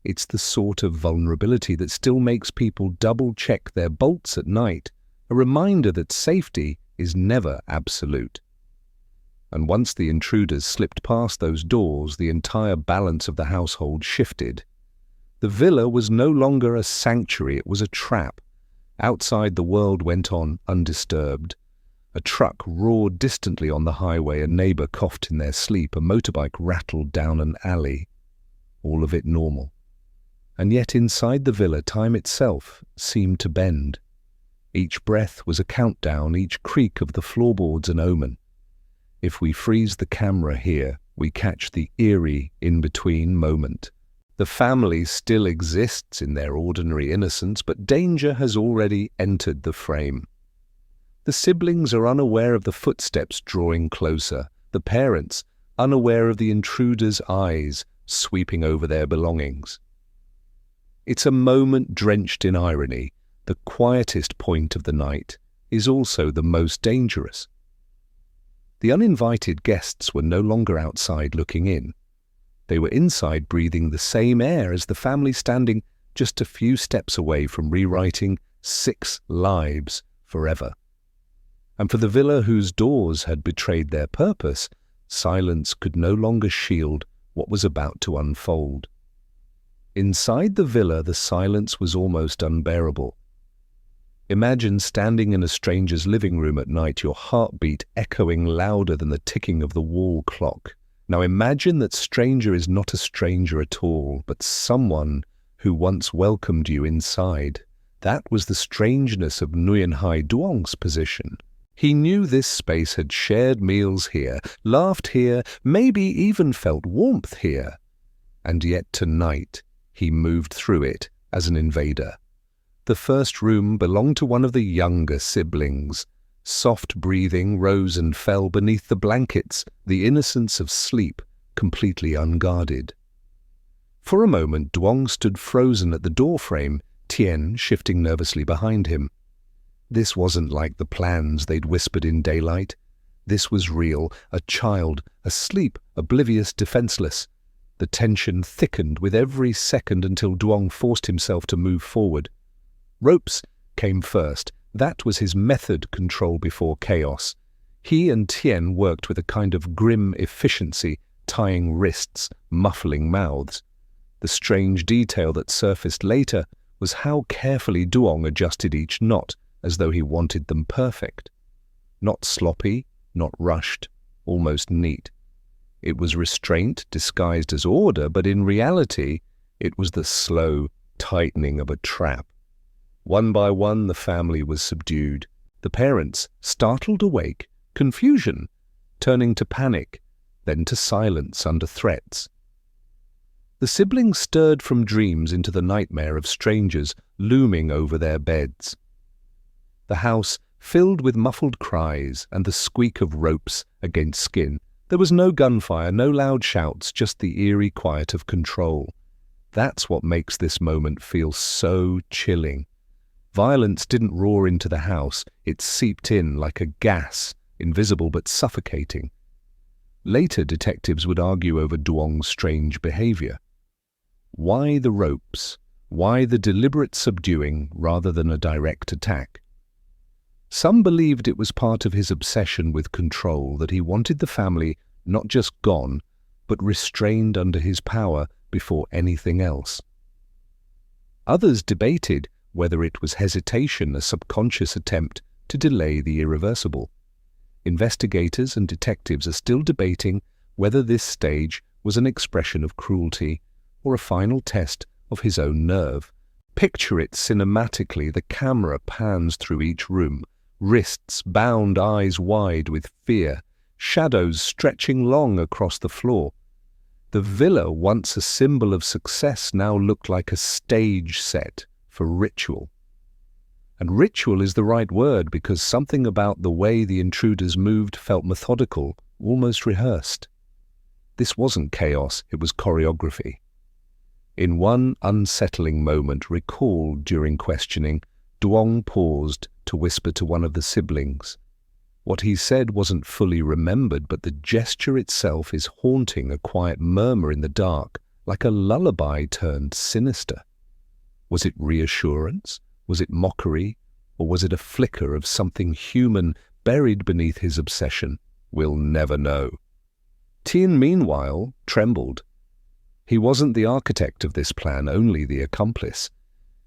It's the sort of vulnerability that still makes people double-check their bolts at night, a reminder that safety is never absolute. And once the intruders slipped past those doors, the entire balance of the household shifted. The villa was no longer a sanctuary, it was a trap. Outside, the world went on undisturbed. A truck roared distantly on the highway, a neighbor coughed in their sleep, a motorbike rattled down an alley. All of it normal. And yet inside the villa, time itself seemed to bend. Each breath was a countdown, each creak of the floorboards an omen. If we freeze the camera here, we catch the eerie in-between moment. The family still exists in their ordinary innocence, but danger has already entered the frame. The siblings are unaware of the footsteps drawing closer, the parents unaware of the intruder's eyes sweeping over their belongings. It's a moment drenched in irony. The quietest point of the night is also the most dangerous. The uninvited guests were no longer outside looking in. They were inside breathing the same air as the family, standing just a few steps away from rewriting 6 lives forever. And for the villa whose doors had betrayed their purpose, silence could no longer shield what was about to unfold. Inside the villa, the silence was almost unbearable. Imagine standing in a stranger's living room at night, your heartbeat echoing louder than the ticking of the wall clock. Now imagine that stranger is not a stranger at all, but someone who once welcomed you inside. That was the strangeness of Nguyen Hai Duong's position. He knew this space had shared meals here, laughed here, maybe even felt warmth here. And yet tonight he moved through it as an invader. The first room belonged to one of the younger siblings. Soft breathing rose and fell beneath the blankets, the innocence of sleep completely unguarded. For a moment, Duong stood frozen at the doorframe, Tien shifting nervously behind him. This wasn't like the plans they'd whispered in daylight. This was real, a child, asleep, oblivious, defenseless. The tension thickened with every second until Duong forced himself to move forward. Ropes came first. That was his method, control before chaos. He and Tien worked with a kind of grim efficiency, tying wrists, muffling mouths. The strange detail that surfaced later was how carefully Duong adjusted each knot, as though he wanted them perfect. Not sloppy, not rushed, almost neat. It was restraint disguised as order, but in reality, it was the slow tightening of a trap. One by one, the family was subdued. The parents, startled awake, confusion, turning to panic, then to silence under threats. The siblings stirred from dreams into the nightmare of strangers looming over their beds. The house filled with muffled cries and the squeak of ropes against skin. There was no gunfire, no loud shouts, just the eerie quiet of control. That's what makes this moment feel so chilling. Violence didn't roar into the house, it seeped in like a gas, invisible but suffocating. Later, detectives would argue over Duong's strange behavior. Why the ropes? Why the deliberate subduing rather than a direct attack? Some believed it was part of his obsession with control, that he wanted the family not just gone, but restrained under his power before anything else. Others debated whether it was hesitation, a subconscious attempt to delay the irreversible. Investigators and detectives are still debating whether this stage was an expression of cruelty or a final test of his own nerve. Picture it cinematically. The camera pans through each room, wrists bound, eyes wide with fear, shadows stretching long across the floor. The villa, once a symbol of success, now looked like a stage set for ritual. And ritual is the right word, because something about the way the intruders moved felt methodical, almost rehearsed. This wasn't chaos, it was choreography. In one unsettling moment recalled during questioning, Duong paused to whisper to one of the siblings. What he said wasn't fully remembered, but the gesture itself is haunting, a quiet murmur in the dark, like a lullaby turned sinister. Was it reassurance? Was it mockery? Or was it a flicker of something human buried beneath his obsession? We'll never know. Tien, meanwhile, trembled. He wasn't the architect of this plan, only the accomplice.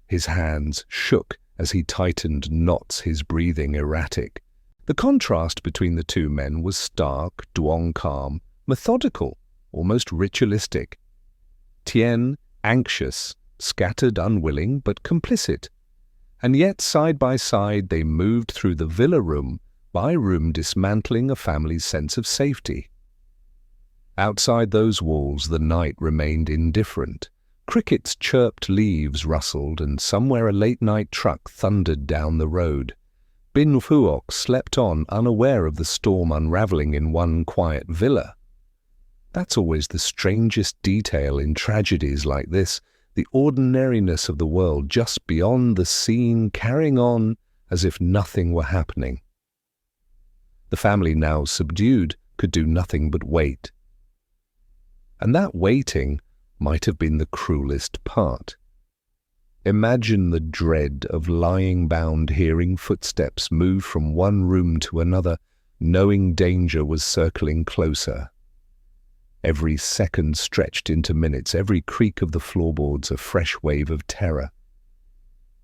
His hands shook as he tightened knots, his breathing erratic. The contrast between the two men was stark, Duong calm, methodical, almost ritualistic. Tien, anxious, scattered, unwilling, but complicit. And yet, side by side, they moved through the villa room by room, dismantling a family's sense of safety. Outside those walls, the night remained indifferent. Crickets chirped, leaves rustled, and somewhere a late-night truck thundered down the road. Bin Phuoc slept on, unaware of the storm unraveling in one quiet villa. That's always the strangest detail in tragedies like this, the ordinariness of the world just beyond the scene, carrying on as if nothing were happening. The family, now subdued, could do nothing but wait. And that waiting might have been the cruelest part. Imagine the dread of lying bound, hearing footsteps move from one room to another, knowing danger was circling closer. Every second stretched into minutes, every creak of the floorboards a fresh wave of terror.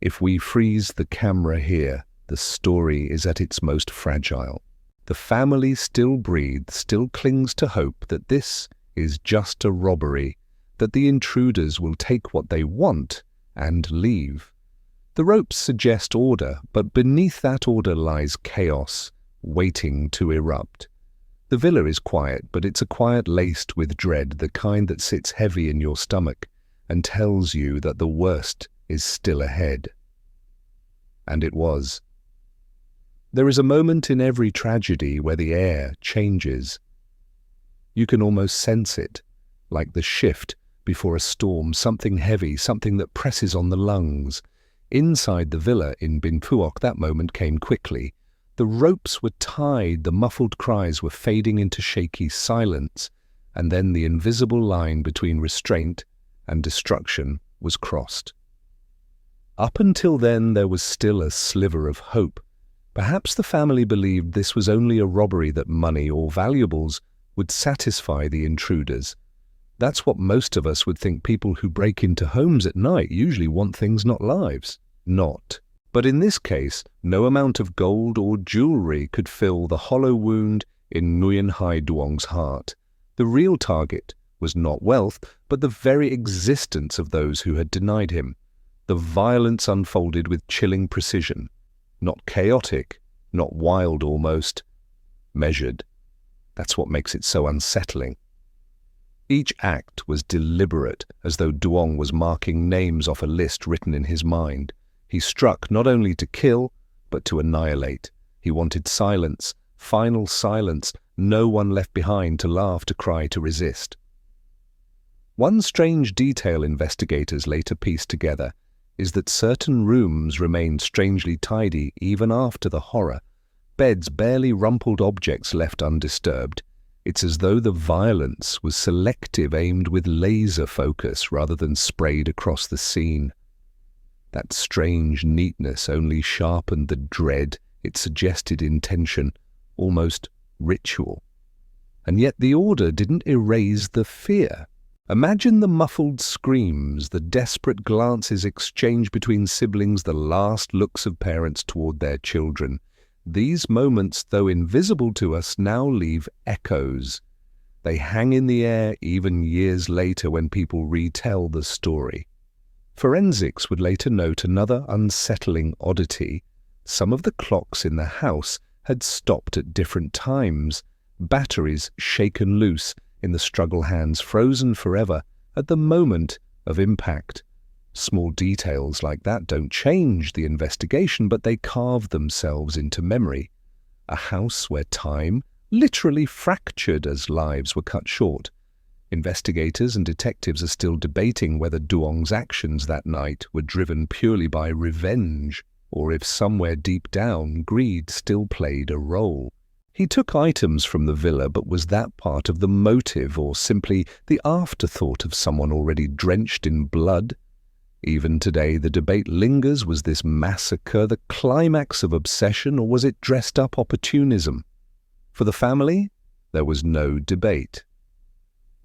If we freeze the camera here, the story is at its most fragile. The family still breathes, still clings to hope that this is just a robbery, that the intruders will take what they want and leave. The ropes suggest order, but beneath that order lies chaos, waiting to erupt. The villa is quiet, but it's a quiet laced with dread, the kind that sits heavy in your stomach and tells you that the worst is still ahead. And it was. There is a moment in every tragedy where the air changes. You can almost sense it, like the shift before a storm, something heavy, something that presses on the lungs. Inside the villa in Bin Phuoc, that moment came quickly. The ropes were tied, the muffled cries were fading into shaky silence, and then the invisible line between restraint and destruction was crossed. Up until then, there was still a sliver of hope. Perhaps the family believed this was only a robbery, that money or valuables would satisfy the intruders. That's what most of us would think. People who break into homes at night usually want things, not lives. Not. But in this case, no amount of gold or jewelry could fill the hollow wound in Nguyen Hai Duong's heart. The real target was not wealth, but the very existence of those who had denied him. The violence unfolded with chilling precision. Not chaotic, not wild almost, measured. That's what makes it so unsettling. Each act was deliberate, as though Duong was marking names off a list written in his mind. He struck not only to kill, but to annihilate. He wanted silence, final silence, no one left behind to laugh, to cry, to resist. One strange detail investigators later pieced together is that certain rooms remained strangely tidy even after the horror. Beds, barely rumpled objects left undisturbed. It's as though the violence was selective, aimed with laser focus rather than sprayed across the scene. That strange neatness only sharpened the dread. It suggested intention, almost ritual. And yet the order didn't erase the fear. Imagine the muffled screams, the desperate glances exchanged between siblings, the last looks of parents toward their children. These moments, though invisible to us, now leave echoes. They hang in the air even years later when people retell the story. Forensics would later note another unsettling oddity. Some of the clocks in the house had stopped at different times, batteries shaken loose, in the struggle hands frozen forever at the moment of impact. Small details like that don't change the investigation, but they carve themselves into memory. A house where time literally fractured as lives were cut short. Investigators and detectives are still debating whether Duong's actions that night were driven purely by revenge, or if somewhere deep down greed still played a role. He took items from the villa, but was that part of the motive or simply the afterthought of someone already drenched in blood? Even today the debate lingers. Was this massacre the climax of obsession, or was it dressed-up opportunism? For the family, there was no debate.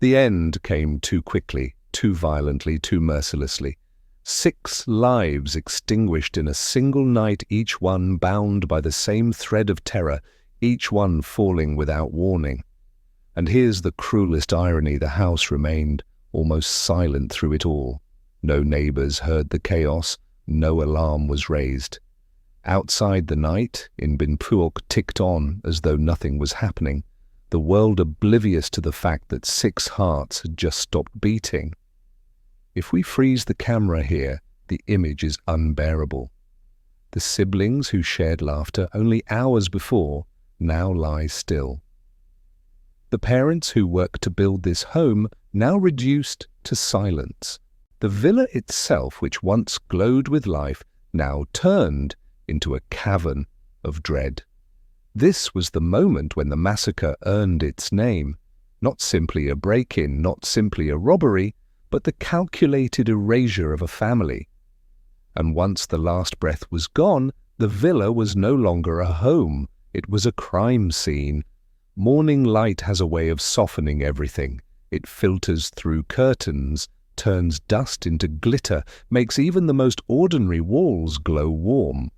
The end came too quickly, too violently, too mercilessly. 6 lives extinguished in a single night, each one bound by the same thread of terror, each one falling without warning. And here's the cruelest irony: the house remained almost silent through it all. No neighbors heard the chaos, no alarm was raised. Outside, the night in Bình Phước ticked on as though nothing was happening, the world oblivious to the fact that 6 hearts had just stopped beating. If we freeze the camera here, the image is unbearable. The siblings who shared laughter only hours before now lie still. The parents who worked to build this home now reduced to silence. The villa itself, which once glowed with life, now turned into a cavern of dread. This was the moment when the massacre earned its name. Not simply a break-in, not simply a robbery, but the calculated erasure of a family. And once the last breath was gone, the villa was no longer a home. It was a crime scene. Morning light has a way of softening everything. It filters through curtains, turns dust into glitter, makes even the most ordinary walls glow warm.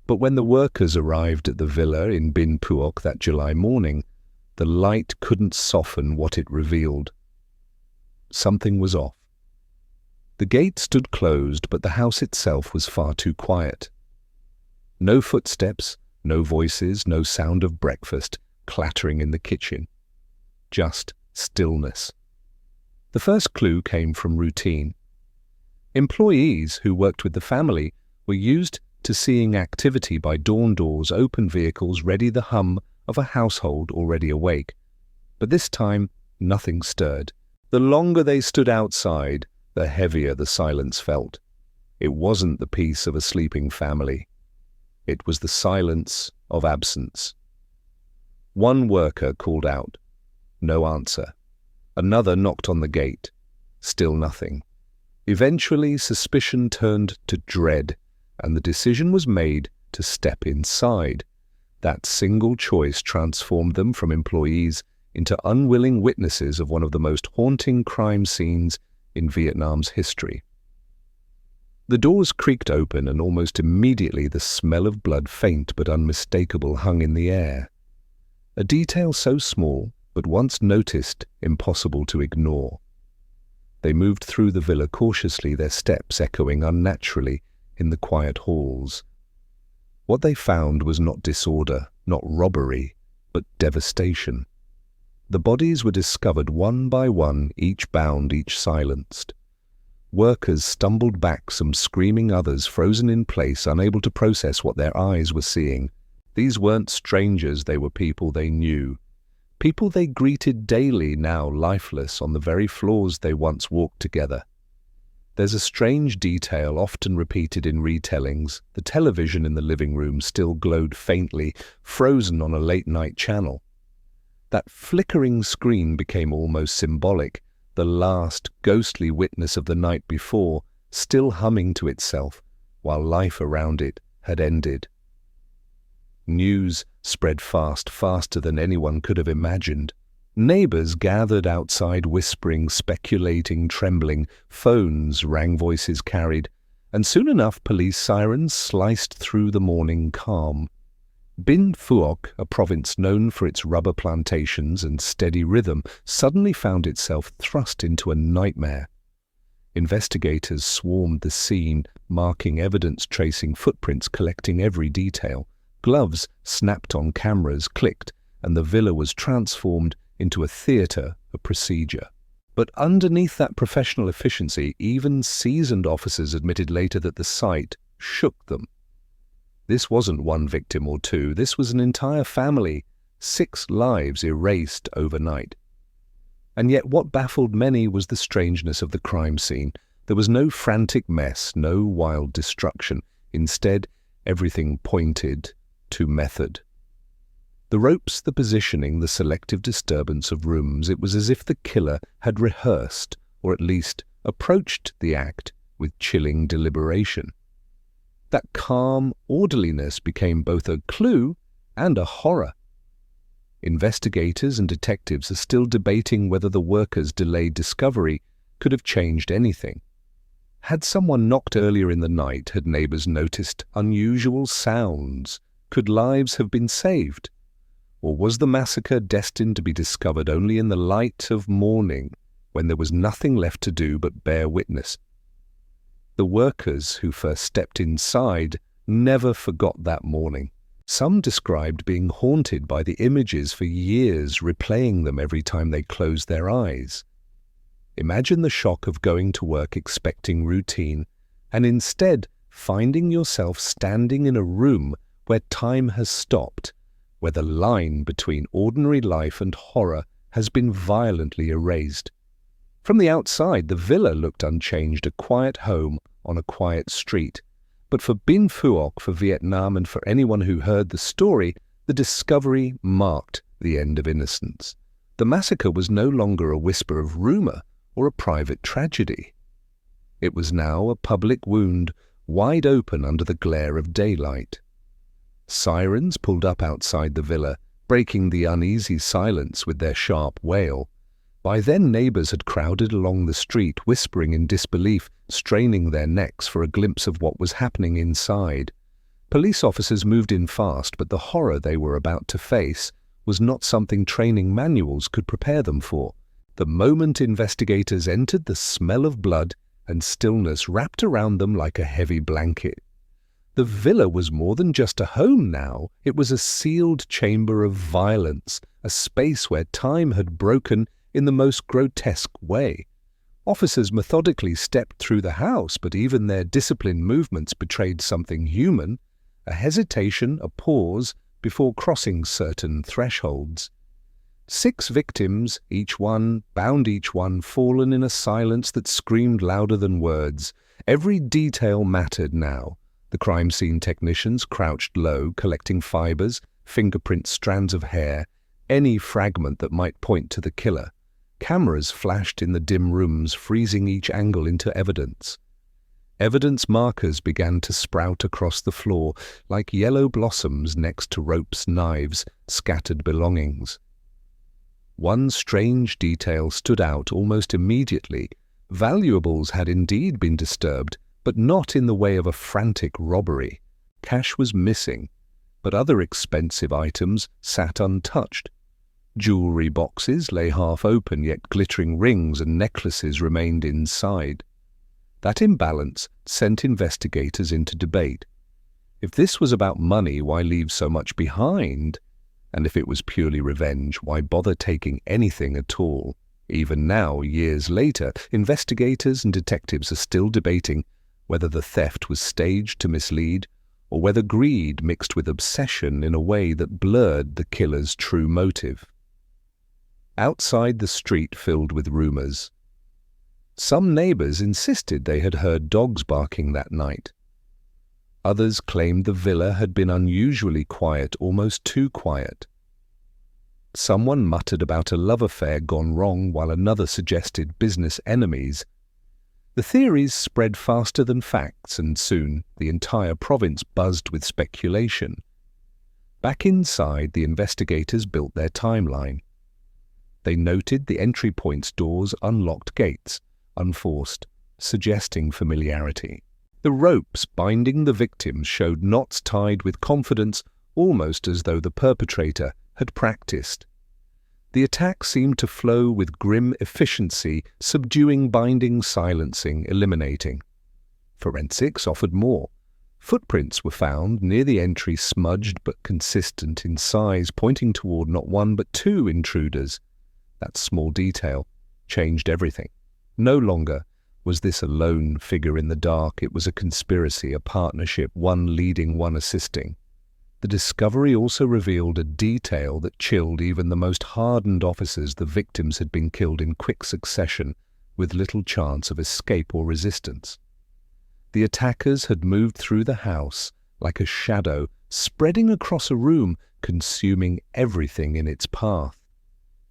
But when the workers arrived at the villa in Bình Phước that July morning, the light couldn't soften what it revealed. Something was off. The gate stood closed, but the house itself was far too quiet. No footsteps, no voices, no sound of breakfast clattering in the kitchen. Just stillness. The first clue came from routine. Employees who worked with the family were used to seeing activity by dawn doors, open vehicles, ready the hum of a household already awake. But this time, nothing stirred. The longer they stood outside, the heavier the silence felt. It wasn't the peace of a sleeping family. It was the silence of absence. One worker called out. No answer. Another knocked on the gate. Still nothing. Eventually, suspicion turned to dread, and the decision was made to step inside. That single choice transformed them from employees into unwilling witnesses of one of the most haunting crime scenes in Vietnam's history. The doors creaked open, and almost immediately the smell of blood, faint but unmistakable, hung in the air. A detail so small, but once noticed, impossible to ignore. They moved through the villa cautiously, their steps echoing unnaturally in the quiet halls. What they found was not disorder, not robbery, but devastation. The bodies were discovered one by one, each bound, each silenced. Workers stumbled back, some screaming, others frozen in place, unable to process what their eyes were seeing. These weren't strangers, they were people they knew. People they greeted daily, now lifeless on the very floors they once walked together. There's a strange detail often repeated in retellings. The television in the living room still glowed faintly, frozen on a late-night channel. That flickering screen became almost symbolic, the last ghostly witness of the night before, still humming to itself, while life around it had ended. News spread fast, faster than anyone could have imagined. Neighbors gathered outside, whispering, speculating, trembling. Phones rang, voices carried, and soon enough police sirens sliced through the morning calm. Bình Phước, a province known for its rubber plantations and steady rhythm, suddenly found itself thrust into a nightmare. Investigators swarmed the scene, marking evidence, tracing footprints, collecting every detail. Gloves snapped on cameras, clicked, and the villa was transformed into a theatre of procedure. But underneath that professional efficiency, even seasoned officers admitted later that the sight shook them. This wasn't one victim or two, this was an entire family, 6 lives erased overnight. And yet what baffled many was the strangeness of the crime scene. There was no frantic mess, no wild destruction. Instead, everything pointed to method. The ropes, the positioning, the selective disturbance of rooms, it was as if the killer had rehearsed, or at least approached the act with chilling deliberation. That calm orderliness became both a clue and a horror. Investigators and detectives are still debating whether the workers' delayed discovery could have changed anything. Had someone knocked earlier in the night? Had neighbors noticed unusual sounds? Could lives have been saved? Or was the massacre destined to be discovered only in the light of morning, when there was nothing left to do but bear witness? The workers who first stepped inside never forgot that morning. Some described being haunted by the images for years, replaying them every time they closed their eyes. Imagine the shock of going to work expecting routine, and instead finding yourself standing in a room where time has stopped, where the line between ordinary life and horror has been violently erased. From the outside, the villa looked unchanged, a quiet home on a quiet street. But for Bình Phước, for Vietnam, and for anyone who heard the story, the discovery marked the end of innocence. The massacre was no longer a whisper of rumor or a private tragedy. It was now a public wound, wide open under the glare of daylight. Sirens pulled up outside the villa, breaking the uneasy silence with their sharp wail. By then neighbors had crowded along the street, whispering in disbelief, straining their necks for a glimpse of what was happening inside. Police officers moved in fast, but the horror they were about to face was not something training manuals could prepare them for. The moment investigators entered, the smell of blood and stillness wrapped around them like a heavy blanket. The villa was more than just a home now. It was a sealed chamber of violence, a space where time had broken in the most grotesque way. Officers methodically stepped through the house, but even their disciplined movements betrayed something human, a hesitation, a pause before crossing certain thresholds. 6 victims, each one, fallen in a silence that screamed louder than words. Every detail mattered now. The crime scene technicians crouched low, collecting fibers, fingerprints, strands of hair, any fragment that might point to the killer. Cameras flashed in the dim rooms, freezing each angle into evidence. Evidence markers began to sprout across the floor, like yellow blossoms next to ropes, knives, scattered belongings. One strange detail stood out almost immediately. Valuables had indeed been disturbed, but not in the way of a frantic robbery. Cash was missing, but other expensive items sat untouched. Jewelry boxes lay half open, yet glittering rings and necklaces remained inside. That imbalance sent investigators into debate. If this was about money, why leave so much behind? And if it was purely revenge, why bother taking anything at all? Even now, years later, investigators and detectives are still debating whether the theft was staged to mislead, or whether greed mixed with obsession in a way that blurred the killer's true motive. Outside, the street filled with rumors. Some neighbors insisted they had heard dogs barking that night. Others claimed the villa had been unusually quiet, almost too quiet. Someone muttered about a love affair gone wrong while another suggested business enemies. The theories spread faster than facts, and soon the entire province buzzed with speculation. Back inside, the investigators built their timeline. They noted the entry point's doors' unlocked gates, unforced, suggesting familiarity. The ropes binding the victims showed knots tied with confidence, almost as though the perpetrator had practiced. The attack seemed to flow with grim efficiency, subduing, binding, silencing, eliminating. Forensics offered more. Footprints were found near the entry, smudged but consistent in size, pointing toward not one but two intruders. That small detail changed everything. No longer was this a lone figure in the dark. It was a conspiracy, a partnership, one leading, one assisting. The discovery also revealed a detail that chilled even the most hardened officers. The victims had been killed in quick succession, with little chance of escape or resistance. The attackers had moved through the house like a shadow, spreading across a room, consuming everything in its path.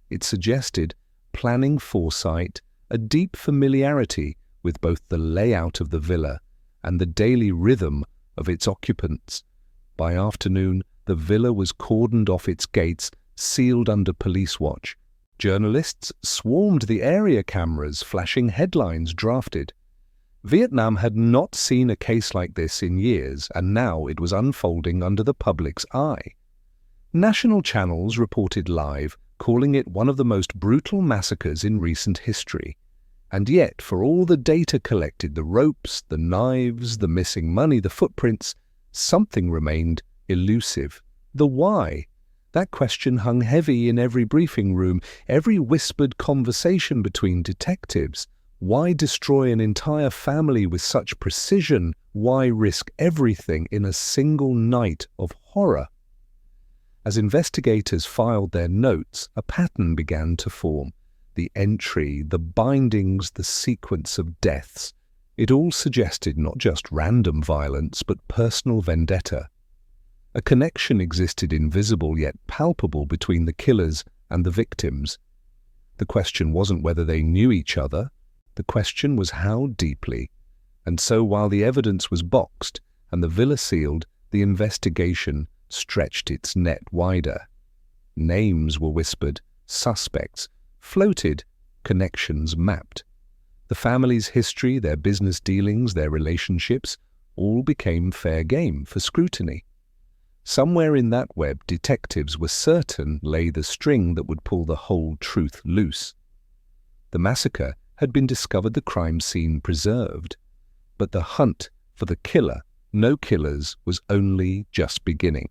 It suggested planning foresight, a deep familiarity with both the layout of the villa and the daily rhythm of its occupants. By afternoon, the villa was cordoned off its gates, sealed under police watch. Journalists swarmed the area, cameras flashing, headlines drafted. Vietnam had not seen a case like this in years, and now it was unfolding under the public's eye. National channels reported live, calling it one of the most brutal massacres in recent history. And yet, for all the data collected, the ropes, the knives, the missing money, the footprints, something remained elusive. The why? That question hung heavy in every briefing room, every whispered conversation between detectives. Why destroy an entire family with such precision? Why risk everything in a single night of horror? As investigators filed their notes, a pattern began to form. The entry, the bindings, the sequence of deaths. It all suggested not just random violence, but personal vendetta. A connection existed, invisible yet palpable, between the killers and the victims. The question wasn't whether they knew each other. The question was how deeply. And so, while the evidence was boxed and the villa sealed, the investigation stretched its net wider. Names were whispered, suspects floated, connections mapped. The family's history, their business dealings, their relationships, all became fair game for scrutiny. Somewhere in that web, detectives were certain lay the string that would pull the whole truth loose. The massacre had been discovered, the crime scene preserved. But the hunt for the killer, no killers, was only just beginning.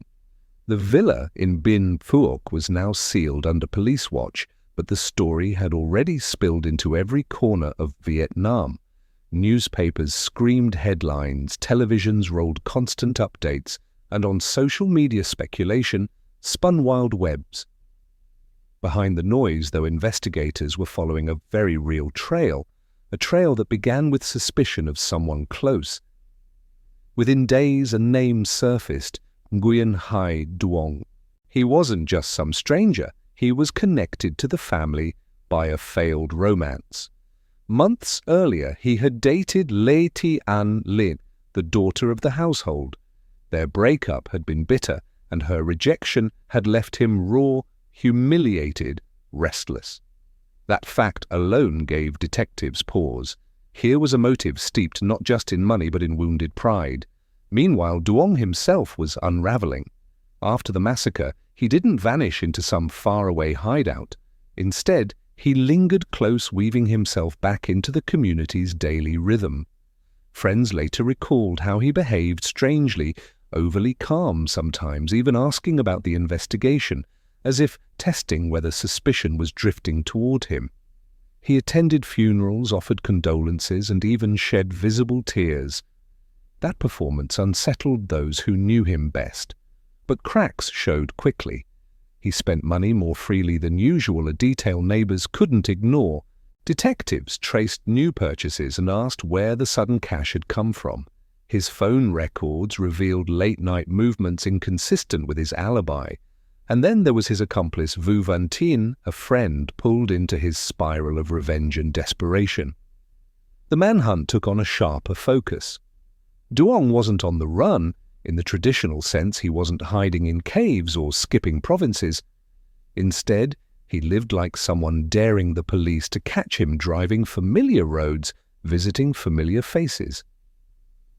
The villa in Bình Phước was now sealed under police watch, but the story had already spilled into every corner of Vietnam. Newspapers screamed headlines, televisions rolled constant updates, and on social media speculation spun wild webs. Behind the noise, though, investigators were following a very real trail, a trail that began with suspicion of someone close. Within days, a name surfaced: Nguyễn Hải Dương. He wasn't just some stranger. He was connected to the family by a failed romance. Months earlier, he had dated Lê Thị An Linh, the daughter of the household. Their breakup had been bitter, and her rejection had left him raw, humiliated, restless. That fact alone gave detectives pause. Here was a motive steeped not just in money but in wounded pride. Meanwhile, Duong himself was unraveling. After the massacre, he didn't vanish into some faraway hideout. Instead, he lingered close, weaving himself back into the community's daily rhythm. Friends later recalled how he behaved strangely, overly calm sometimes, even asking about the investigation, as if testing whether suspicion was drifting toward him. He attended funerals, offered condolences, and even shed visible tears. That performance unsettled those who knew him best. But cracks showed quickly. He spent money more freely than usual, a detail neighbors couldn't ignore. Detectives traced new purchases and asked where the sudden cash had come from. His phone records revealed late-night movements inconsistent with his alibi. And then there was his accomplice Vu Van Tien, a friend pulled into his spiral of revenge and desperation. The manhunt took on a sharper focus. Duong wasn't on the run. In the traditional sense, he wasn't hiding in caves or skipping provinces. Instead, he lived like someone daring the police to catch him driving familiar roads, visiting familiar faces.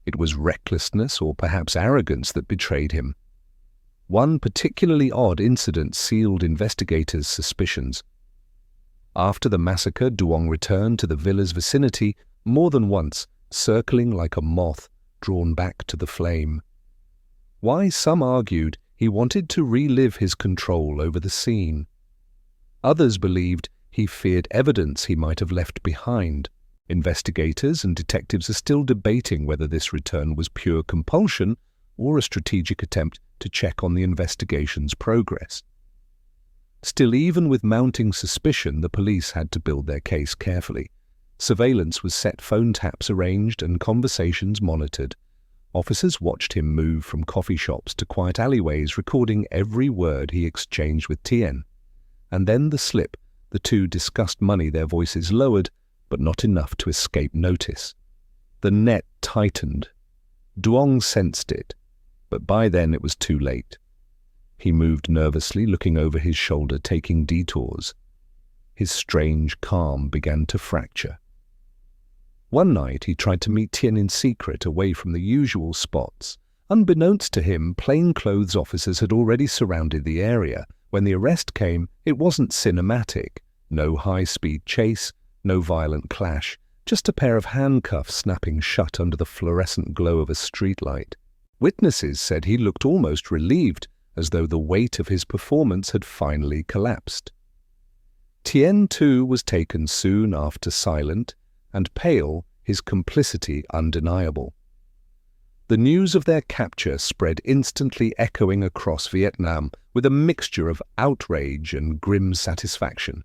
It was recklessness or perhaps arrogance that betrayed him. One particularly odd incident sealed investigators' suspicions. After the massacre, Duong returned to the villa's vicinity more than once, circling like a moth drawn back to the flame. Why, some argued, he wanted to relive his control over the scene. Others believed he feared evidence he might have left behind. Investigators and detectives are still debating whether this return was pure compulsion or a strategic attempt to check on the investigation's progress. Still, even with mounting suspicion, the police had to build their case carefully. Surveillance was set, phone taps arranged, and conversations monitored. Officers watched him move from coffee shops to quiet alleyways, recording every word he exchanged with Tien. And then the slip. The two discussed money, their voices lowered, but not enough to escape notice. The net tightened. Duong sensed it, but by then it was too late. He moved nervously, looking over his shoulder, taking detours. His strange calm began to fracture. One night he tried to meet Tien in secret, away from the usual spots. Unbeknownst to him, plainclothes officers had already surrounded the area. When the arrest came, it wasn't cinematic. No high-speed chase, no violent clash, just a pair of handcuffs snapping shut under the fluorescent glow of a streetlight. Witnesses said he looked almost relieved, as though the weight of his performance had finally collapsed. Tien, too, was taken soon after, silent and pale, his complicity undeniable. The news of their capture spread instantly, echoing across Vietnam with a mixture of outrage and grim satisfaction.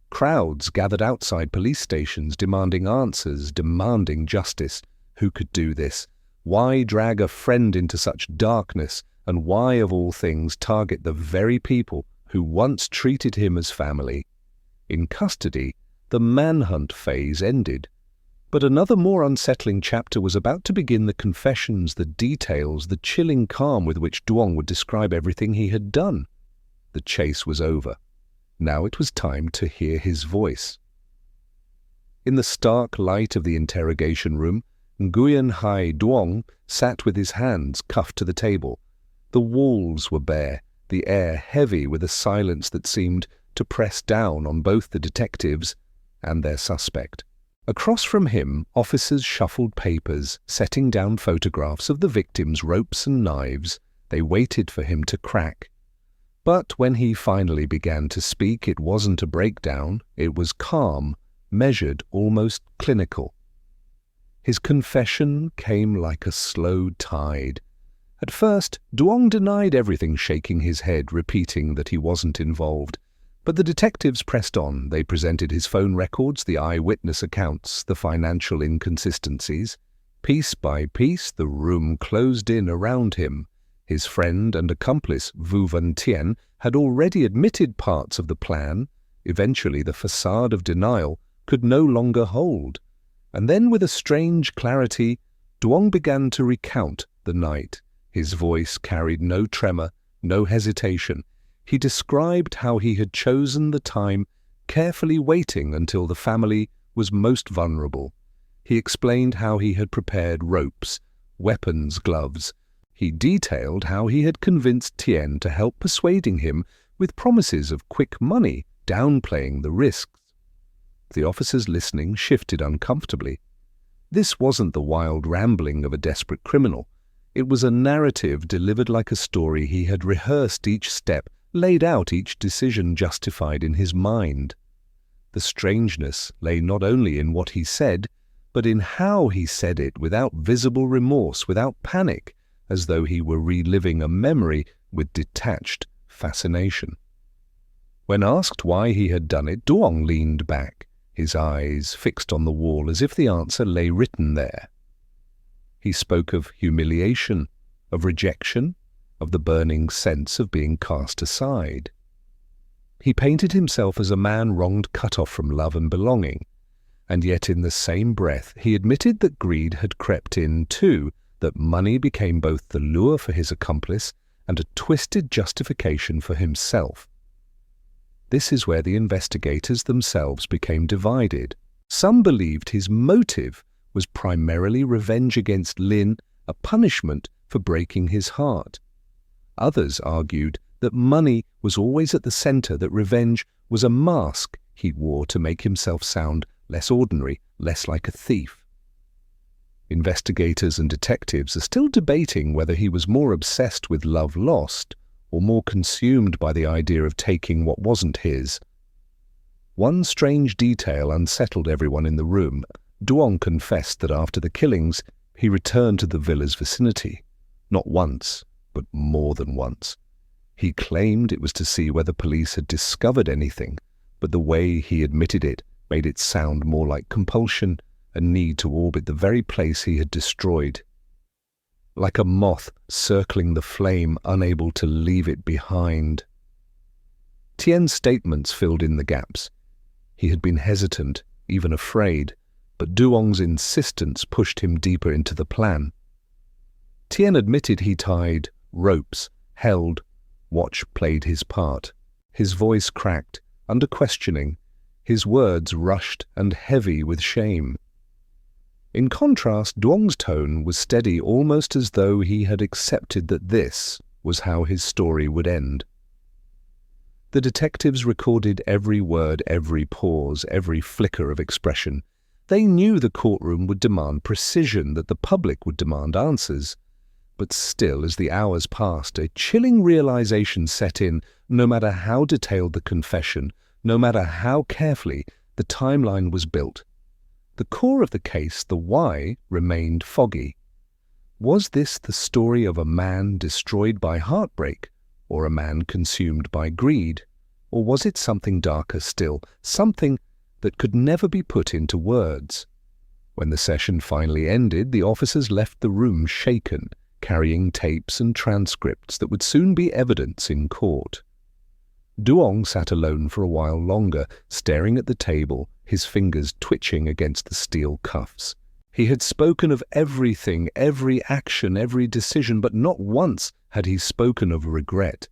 Crowds gathered outside police stations demanding answers, demanding justice. Who could do this? Why drag a friend into such darkness? And why, of all things, target the very people who once treated him as family? In custody, the manhunt phase ended. But another more unsettling chapter was about to begin. The confessions, the details, the chilling calm with which Duong would describe everything he had done. The chase was over. Now it was time to hear his voice. In the stark light of the interrogation room, Nguyen Hai Duong sat with his hands cuffed to the table. The walls were bare, the air heavy with a silence that seemed to press down on both the detectives and their suspect. Across from him, officers shuffled papers, setting down photographs of the victims, ropes and knives. They waited for him to crack. But when he finally began to speak, it wasn't a breakdown. It was calm, measured, almost clinical. His confession came like a slow tide. At first, Duong denied everything, shaking his head, repeating that he wasn't involved. But the detectives pressed on. They presented his phone records, the eyewitness accounts, the financial inconsistencies. Piece by piece, the room closed in around him. His friend and accomplice, Vu Van Tien, had already admitted parts of the plan. Eventually, the facade of denial could no longer hold. And then, with a strange clarity, Duong began to recount the night. His voice carried no tremor, no hesitation. He described how he had chosen the time, carefully waiting until the family was most vulnerable. He explained how he had prepared ropes, weapons, gloves. He detailed how he had convinced Tien to help, persuading him with promises of quick money, downplaying the risks. The officers listening shifted uncomfortably. This wasn't the wild rambling of a desperate criminal. It was a narrative delivered like a story. He had rehearsed each step, laid out each decision, justified in his mind. The strangeness lay not only in what he said, but in how he said it, without visible remorse, without panic, as though he were reliving a memory with detached fascination. When asked why he had done it, Duong leaned back, his eyes fixed on the wall as if the answer lay written there. He spoke of humiliation, of rejection, of the burning sense of being cast aside. He painted himself as a man wronged, cut off from love and belonging, and yet in the same breath he admitted that greed had crept in too, that money became both the lure for his accomplice and a twisted justification for himself. This is where the investigators themselves became divided. Some believed his motive was primarily revenge against Lin, a punishment for breaking his heart. Others argued that money was always at the center, that revenge was a mask he wore to make himself sound less ordinary, less like a thief. Investigators and detectives are still debating whether he was more obsessed with love lost or more consumed by the idea of taking what wasn't his. One strange detail unsettled everyone in the room. Duong confessed that after the killings, he returned to the villa's vicinity, not once, but more than once. He claimed it was to see whether police had discovered anything, but the way he admitted it made it sound more like compulsion, a need to orbit the very place he had destroyed. Like a moth circling the flame, unable to leave it behind. Tien's statements filled in the gaps. He had been hesitant, even afraid, but Duong's insistence pushed him deeper into the plan. Tien admitted he tied ropes, held, watch played his part. His voice cracked, under questioning, his words rushed and heavy with shame. In contrast, Duong's tone was steady, almost as though he had accepted that this was how his story would end. The detectives recorded every word, every pause, every flicker of expression. They knew the courtroom would demand precision, that the public would demand answers. But still, as the hours passed, a chilling realization set in. No matter how detailed the confession, no matter how carefully the timeline was built, the core of the case, the why, remained foggy. Was this the story of a man destroyed by heartbreak, or a man consumed by greed? Or was it something darker still, something that could never be put into words? When the session finally ended, the officers left the room shaken, carrying tapes and transcripts that would soon be evidence in court. Duong sat alone for a while longer, staring at the table, his fingers twitching against the steel cuffs. He had spoken of everything, every action, every decision, but not once had he spoken of regret.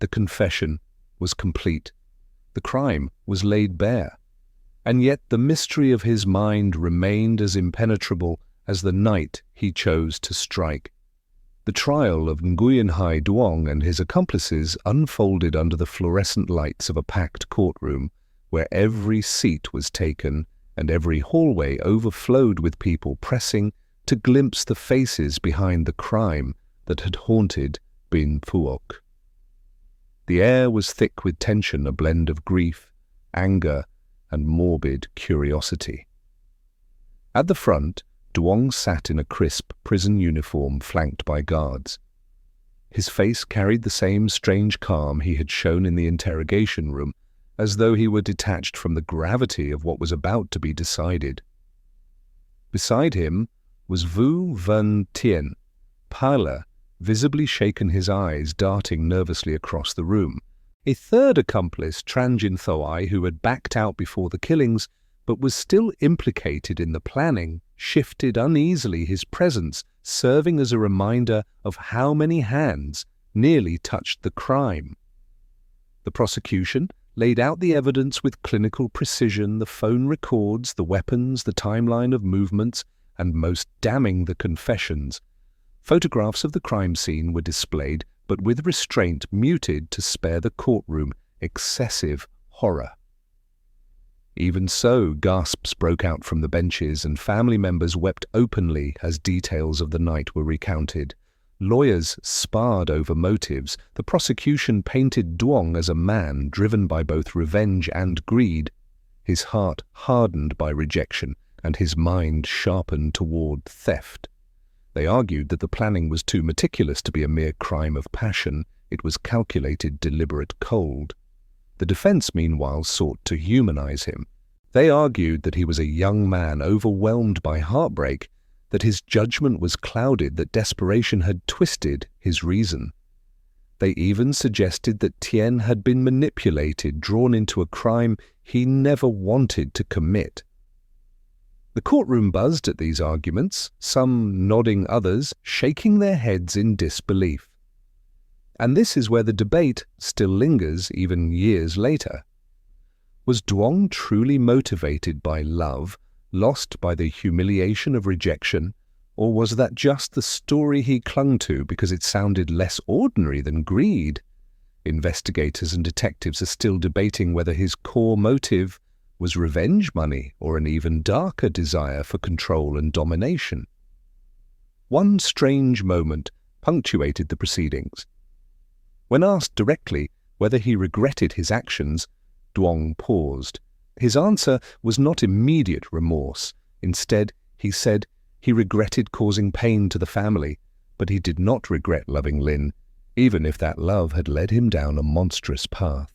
The confession was complete. The crime was laid bare. And yet the mystery of his mind remained as impenetrable as the night he chose to strike. The trial of Nguyen Hai Duong and his accomplices unfolded under the fluorescent lights of a packed courtroom, where every seat was taken and every hallway overflowed with people pressing to glimpse the faces behind the crime that had haunted Bình Phuoc. The air was thick with tension, a blend of grief, anger, and morbid curiosity. At the front, Duong sat in a crisp prison uniform flanked by guards. His face carried the same strange calm he had shown in the interrogation room, as though he were detached from the gravity of what was about to be decided. Beside him was Vu Van Tien, paler, visibly shaken, his eyes darting nervously across the room. A third accomplice, Tran Jin Thoai, who had backed out before the killings, but was still implicated in the planning, shifted uneasily, his presence serving as a reminder of how many hands nearly touched the crime. The prosecution laid out the evidence with clinical precision, the phone records, the weapons, the timeline of movements, and most damning, the confessions. Photographs of the crime scene were displayed, but with restraint, muted to spare the courtroom excessive horror. Even so, gasps broke out from the benches, and family members wept openly as details of the night were recounted. Lawyers sparred over motives. The prosecution painted Duong as a man driven by both revenge and greed, his heart hardened by rejection and his mind sharpened toward theft. They argued that the planning was too meticulous to be a mere crime of passion. It was calculated, deliberate, cold. The defense, meanwhile, sought to humanize him. They argued that he was a young man overwhelmed by heartbreak, that his judgment was clouded, that desperation had twisted his reason. They even suggested that Tien had been manipulated, drawn into a crime he never wanted to commit. The courtroom buzzed at these arguments, some nodding, others shaking their heads in disbelief. And this is where the debate still lingers even years later. Was Duong truly motivated by love, lost by the humiliation of rejection, or was that just the story he clung to because it sounded less ordinary than greed? Investigators and detectives are still debating whether his core motive was revenge money or an even darker desire for control and domination. One strange moment punctuated the proceedings. When asked directly whether he regretted his actions, Duong paused. His answer was not immediate remorse. Instead, he said he regretted causing pain to the family, but he did not regret loving Lin, even if that love had led him down a monstrous path.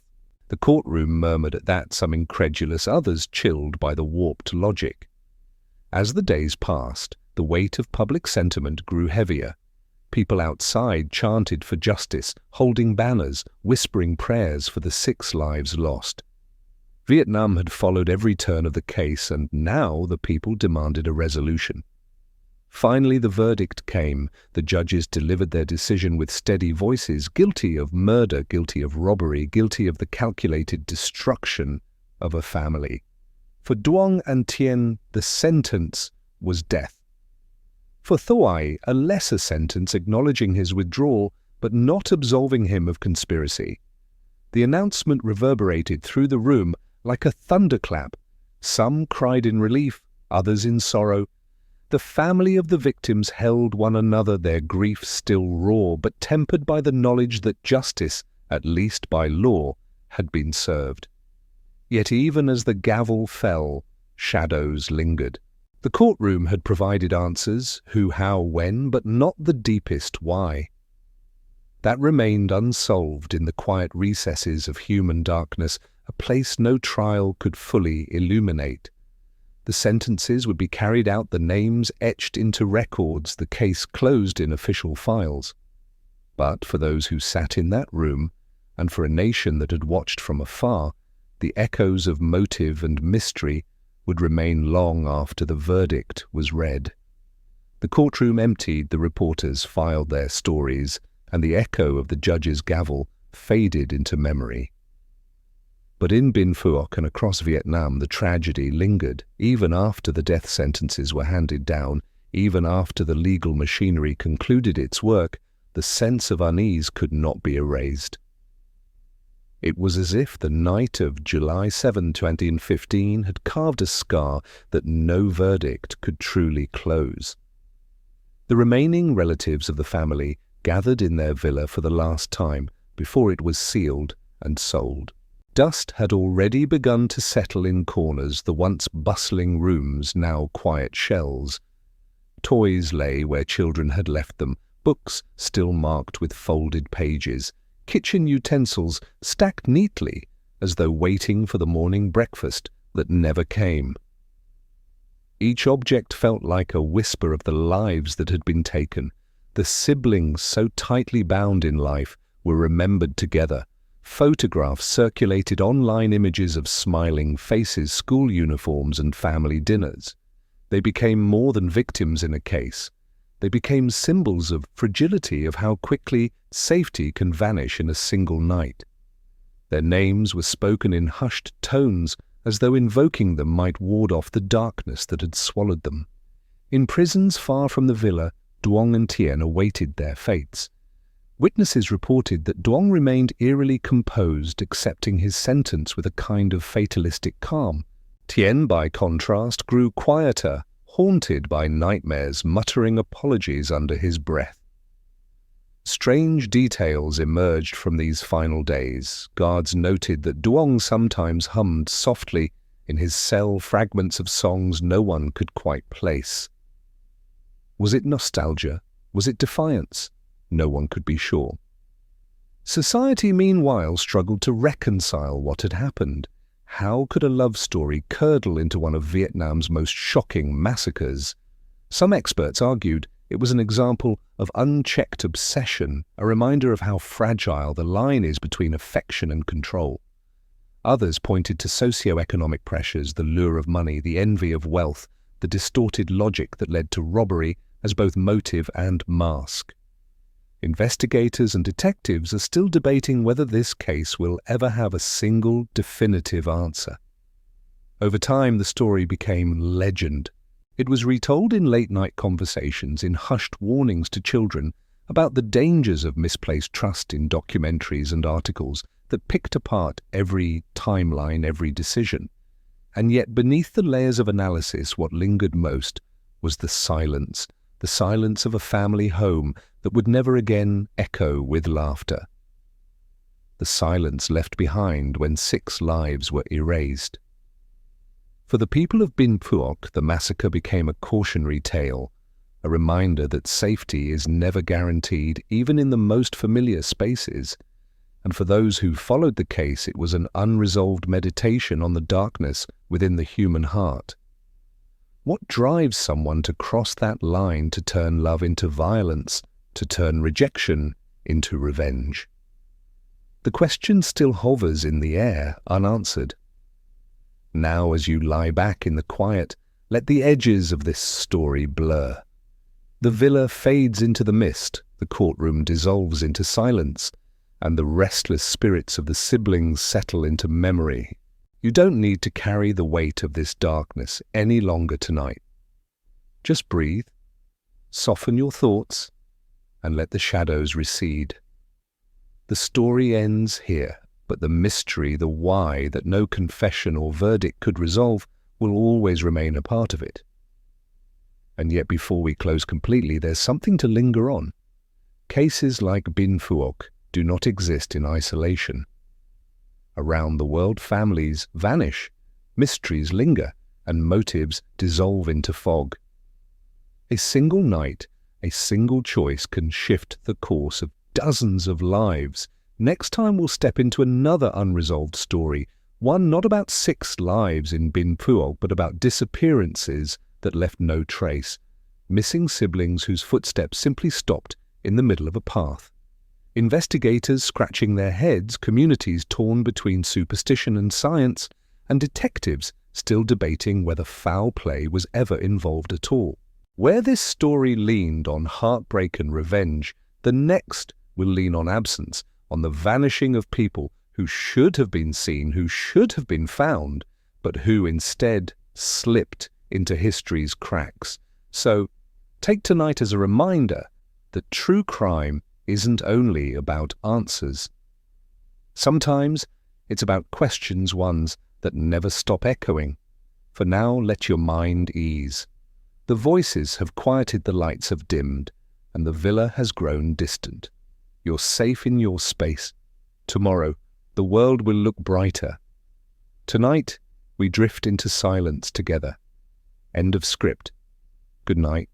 The courtroom murmured at that, some incredulous, others chilled by the warped logic. As the days passed, the weight of public sentiment grew heavier. People outside chanted for justice, holding banners, whispering prayers for the 6 lives lost. Vietnam had followed every turn of the case, and now the people demanded a resolution. Finally, the verdict came. The judges delivered their decision with steady voices, guilty of murder, guilty of robbery, guilty of the calculated destruction of a family. For Duong and Tien, the sentence was death. For Thuai, a lesser sentence acknowledging his withdrawal, but not absolving him of conspiracy. The announcement reverberated through the room like a thunderclap. Some cried in relief, others in sorrow. The family of the victims held one another, their grief still raw, but tempered by the knowledge that justice, at least by law, had been served. Yet even as the gavel fell, shadows lingered. The courtroom had provided answers, who, how, when, but not the deepest why. That remained unsolved in the quiet recesses of human darkness, a place no trial could fully illuminate. The sentences would be carried out, the names etched into records, the case closed in official files. But for those who sat in that room, and for a nation that had watched from afar, the echoes of motive and mystery would remain long after the verdict was read. The courtroom emptied, the reporters filed their stories, and the echo of the judge's gavel faded into memory. But in Bình Phước and across Vietnam, the tragedy lingered, even after the death sentences were handed down, even after the legal machinery concluded its work. The sense of unease could not be erased. It was as if the night of July 7, 2015 had carved a scar that no verdict could truly close. The remaining relatives of the family gathered in their villa for the last time before it was sealed and sold. Dust had already begun to settle in corners, the once bustling rooms now quiet shells. Toys lay where children had left them, books still marked with folded pages, kitchen utensils stacked neatly as though waiting for the morning breakfast that never came. Each object felt like a whisper of the lives that had been taken. The siblings so tightly bound in life were remembered together. Photographs circulated, online images of smiling faces, school uniforms, and family dinners. They became more than victims in a case. They became symbols of fragility, of how quickly safety can vanish in a single night. Their names were spoken in hushed tones, as though invoking them might ward off the darkness that had swallowed them. In prisons far from the villa, Duong and Tien awaited their fates. Witnesses reported that Duong remained eerily composed, accepting his sentence with a kind of fatalistic calm. Tien, by contrast, grew quieter, haunted by nightmares, muttering apologies under his breath. Strange details emerged from these final days. Guards noted that Duong sometimes hummed softly in his cell, fragments of songs no one could quite place. Was it nostalgia? Was it defiance? No one could be sure. Society, meanwhile, struggled to reconcile what had happened. How could a love story curdle into one of Vietnam's most shocking massacres? Some experts argued It was an example of unchecked obsession, a reminder of how fragile the line is between affection and control. Others pointed to socio-economic pressures, the lure of money, the envy of wealth, the distorted logic that led to robbery as both motive and mask. Investigators and detectives are still debating whether this case will ever have a single definitive answer. Over time, the story became legend. It was retold in late-night conversations, in hushed warnings to children about the dangers of misplaced trust in documentaries and articles that picked apart every timeline, every decision. And yet beneath the layers of analysis, what lingered most was the silence of a family home that would never again echo with laughter. The silence left behind when 6 lives were erased. For the people of Bình Phước, the massacre became a cautionary tale, a reminder that safety is never guaranteed, even in the most familiar spaces. And for those who followed the case, it was an unresolved meditation on the darkness within the human heart. What drives someone to cross that line, to turn love into violence, to turn rejection into revenge? The question still hovers in the air, unanswered. Now, as you lie back in the quiet, let the edges of this story blur. The villa fades into the mist, the courtroom dissolves into silence, and the restless spirits of the siblings settle into memory. You don't need to carry the weight of this darkness any longer tonight. Just breathe, soften your thoughts, and let the shadows recede. The story ends here, but the mystery, the why that no confession or verdict could resolve, will always remain a part of it. And yet before we close completely, there's something to linger on. Cases like Bình Phước do not exist in isolation. Around the world, families vanish, mysteries linger, and motives dissolve into fog. A single night, a single choice can shift the course of dozens of lives. Next time we'll step into another unresolved story, one not about 6 lives in Bình Phước, but about disappearances that left no trace, missing siblings whose footsteps simply stopped in the middle of a path. Investigators scratching their heads, communities torn between superstition and science, and detectives still debating whether foul play was ever involved at all. Where this story leaned on heartbreak and revenge, the next will lean on absence, on the vanishing of people who should have been seen, who should have been found, but who instead slipped into history's cracks. So, take tonight as a reminder that true crime isn't only about answers. Sometimes it's about questions, ones that never stop echoing. For now, let your mind ease. The voices have quieted, the lights have dimmed, and the villa has grown distant. You're safe in your space. Tomorrow, the world will look brighter. Tonight, we drift into silence together. End of script. Good night.